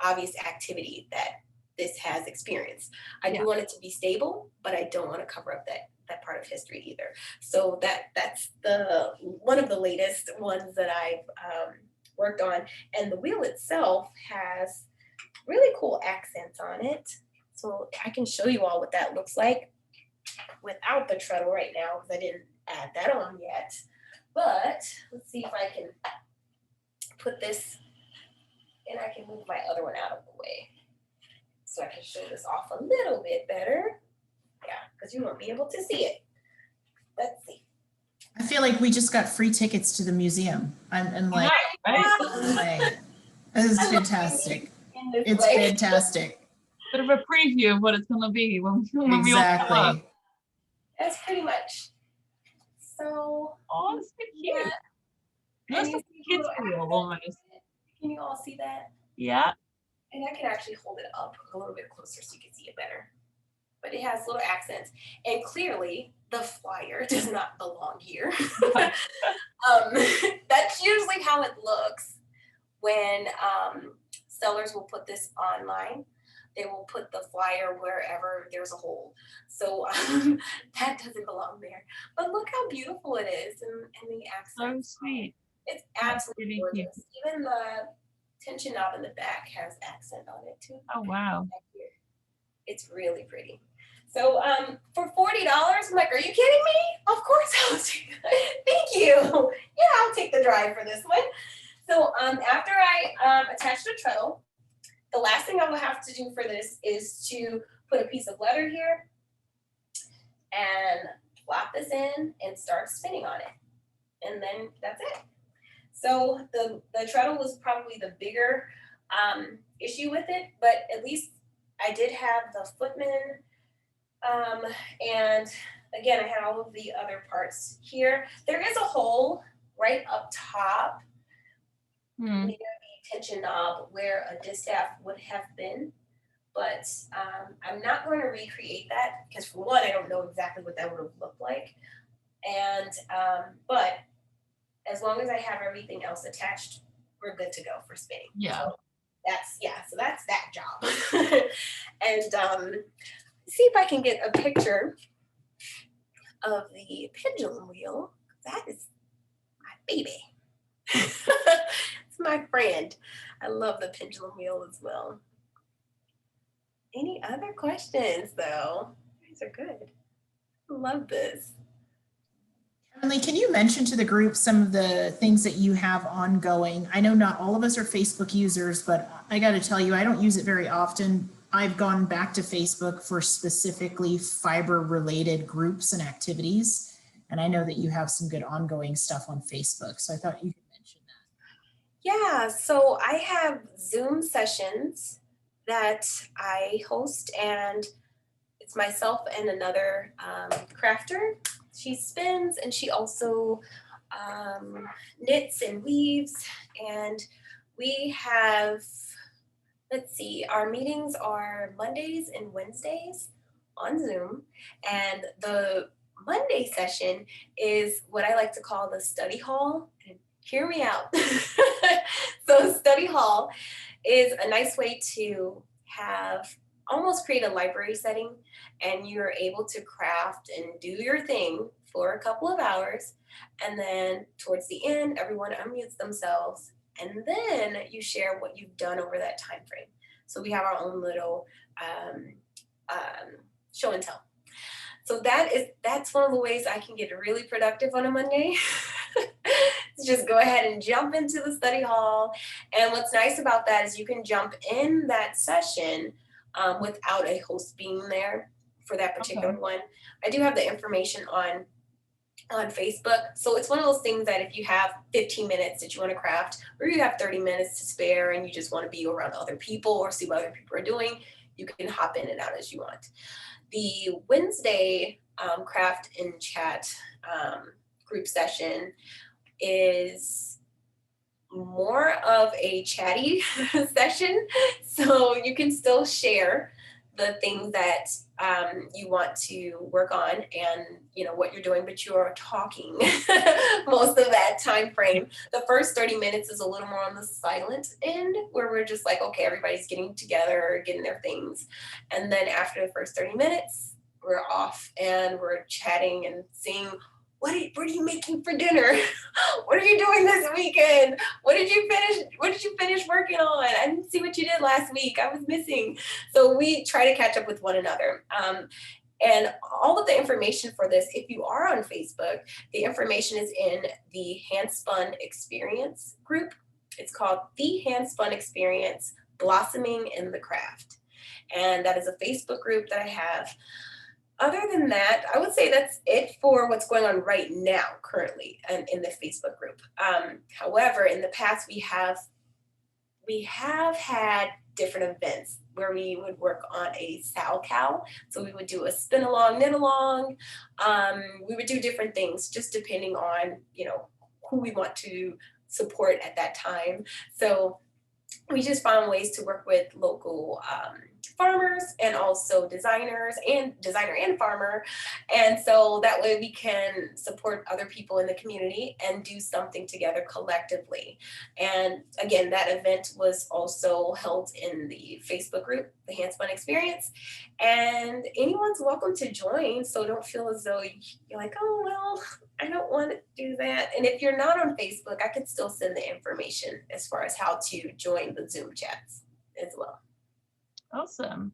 obvious activity that this has experienced. I Yeah. do want it to be stable, but I don't want to cover up that part of history either. So that's the one of the latest ones that I've worked on. And the wheel itself has really cool accents on it. So I can show you all what that looks like without the treadle right now because I didn't add that on yet. But let's see if I can put this, and I can move my other one out of the way so I can show this off a little bit better. Yeah, because you won't be able to see it. Let's see. I feel like we just got free tickets to the museum. I'm like, Right? this is fantastic. It's way. fantastic. Bit of a preview of what it's gonna be when we all come up. Exactly. That's pretty much. So. Oh, it's so cute. Yeah. That's And like you a see the kid's little wheel accent? almost. Can you all see that? Yeah. And I can actually hold it up a little bit closer so you can see it better. But it has little accents. And clearly the flyer does not belong here. That's usually how it looks when sellers will put this online. They will put the flyer wherever there's a hole. So that doesn't belong there. But look how beautiful it is and the accents. So sweet. It's That's absolutely really gorgeous. cute. Even the tension knob in the back has accent on it too. Oh wow. It's really pretty. So for $40, I'm like, are you kidding me? Of course I'll take it. Thank you. Yeah, I'll take the drive for this one. So after I attach the treadle, the last thing I will have to do for this is to put a piece of leather here and flop this in and start spinning on it. And then that's it. So the treadle was probably the bigger issue with it, but at least I did have the footman. And again, I had all of the other parts here. There is a hole right up top near the tension knob where a distaff would have been, but I'm not going to recreate that because for one, I don't know exactly what that would have looked like. And, but as long as I have everything else attached, we're good to go for spinning. Yeah. So that's that job. And see if I can get a picture of the pendulum wheel. That is my baby. It's my friend. I love the pendulum wheel as well. Any other questions though? These are good. I love this. Emily, can you mention to the group some of the things that you have ongoing? I know not all of us are Facebook users, but I got to tell you, I don't use it very often. I've gone back to Facebook for specifically fiber related groups and activities. And I know that you have some good ongoing stuff on Facebook. So I thought you could mention that. Yeah, so I have Zoom sessions that I host, and it's myself and another crafter. She spins and she also knits and weaves. And we have, let's see, our meetings are Mondays and Wednesdays on Zoom. And the Monday session is what I like to call the study hall. And hear me out. So study hall is a nice way to have almost create a library setting, and you're able to craft and do your thing for a couple of hours. And then towards the end, everyone unmutes themselves, and then you share what you've done over that time frame. So we have our own little show and tell. So that's one of the ways I can get really productive on a Monday. Just go ahead and jump into the study hall. And what's nice about that is you can jump in that session without a host being there for that particular one. I do have the information on Facebook. So it's one of those things that if you have 15 minutes that you want to craft, or you have 30 minutes to spare and you just want to be around other people or see what other people are doing, you can hop in and out as you want. The Wednesday craft and chat group session is more of a chatty session. So you can still share the things that you want to work on and what you're doing, but you are talking most of that time frame. The first 30 minutes is a little more on the silent end, where we're just like, okay, everybody's getting together, getting their things. And then after the first 30 minutes, we're off and we're chatting and seeing what are you making for dinner? What are you doing this weekend? What did you finish working on? I didn't see what you did last week. I was missing. So we try to catch up with one another. And all of the information for this, if you are on Facebook, the information is in the Hand Spun Experience group. It's called the Hand Spun Experience, Blossoming in the Craft. And that is a Facebook group that I have. Other than that, I would say that's it for what's going on right now, currently, and in the Facebook group. However, in the past, we have had different events where we would work on a SalCal. So we would do a spin along, knit along. We would do different things just depending on, who we want to support at that time. So we just found ways to work with local farmers and also designer and farmer. And so that way we can support other people in the community and do something together collectively. And again, that event was also held in the Facebook group, the Hand Spun Experience, and anyone's welcome to join. So don't feel as though you're like, oh, well, I don't want to do that. And if you're not on Facebook, I could still send the information as far as how to join the Zoom chats as well. Awesome.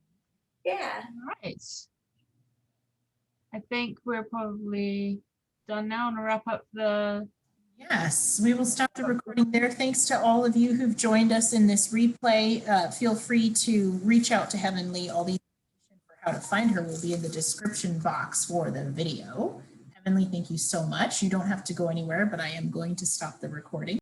Yeah. All right. I think we're probably done now and wrap up the. Yes, we will stop the recording there. Thanks to all of you who've joined us in this replay. Feel free to reach out to Heavenly. All the information for how to find her will be in the description box for the video. Heavenly, thank you so much. You don't have to go anywhere, but I am going to stop the recording.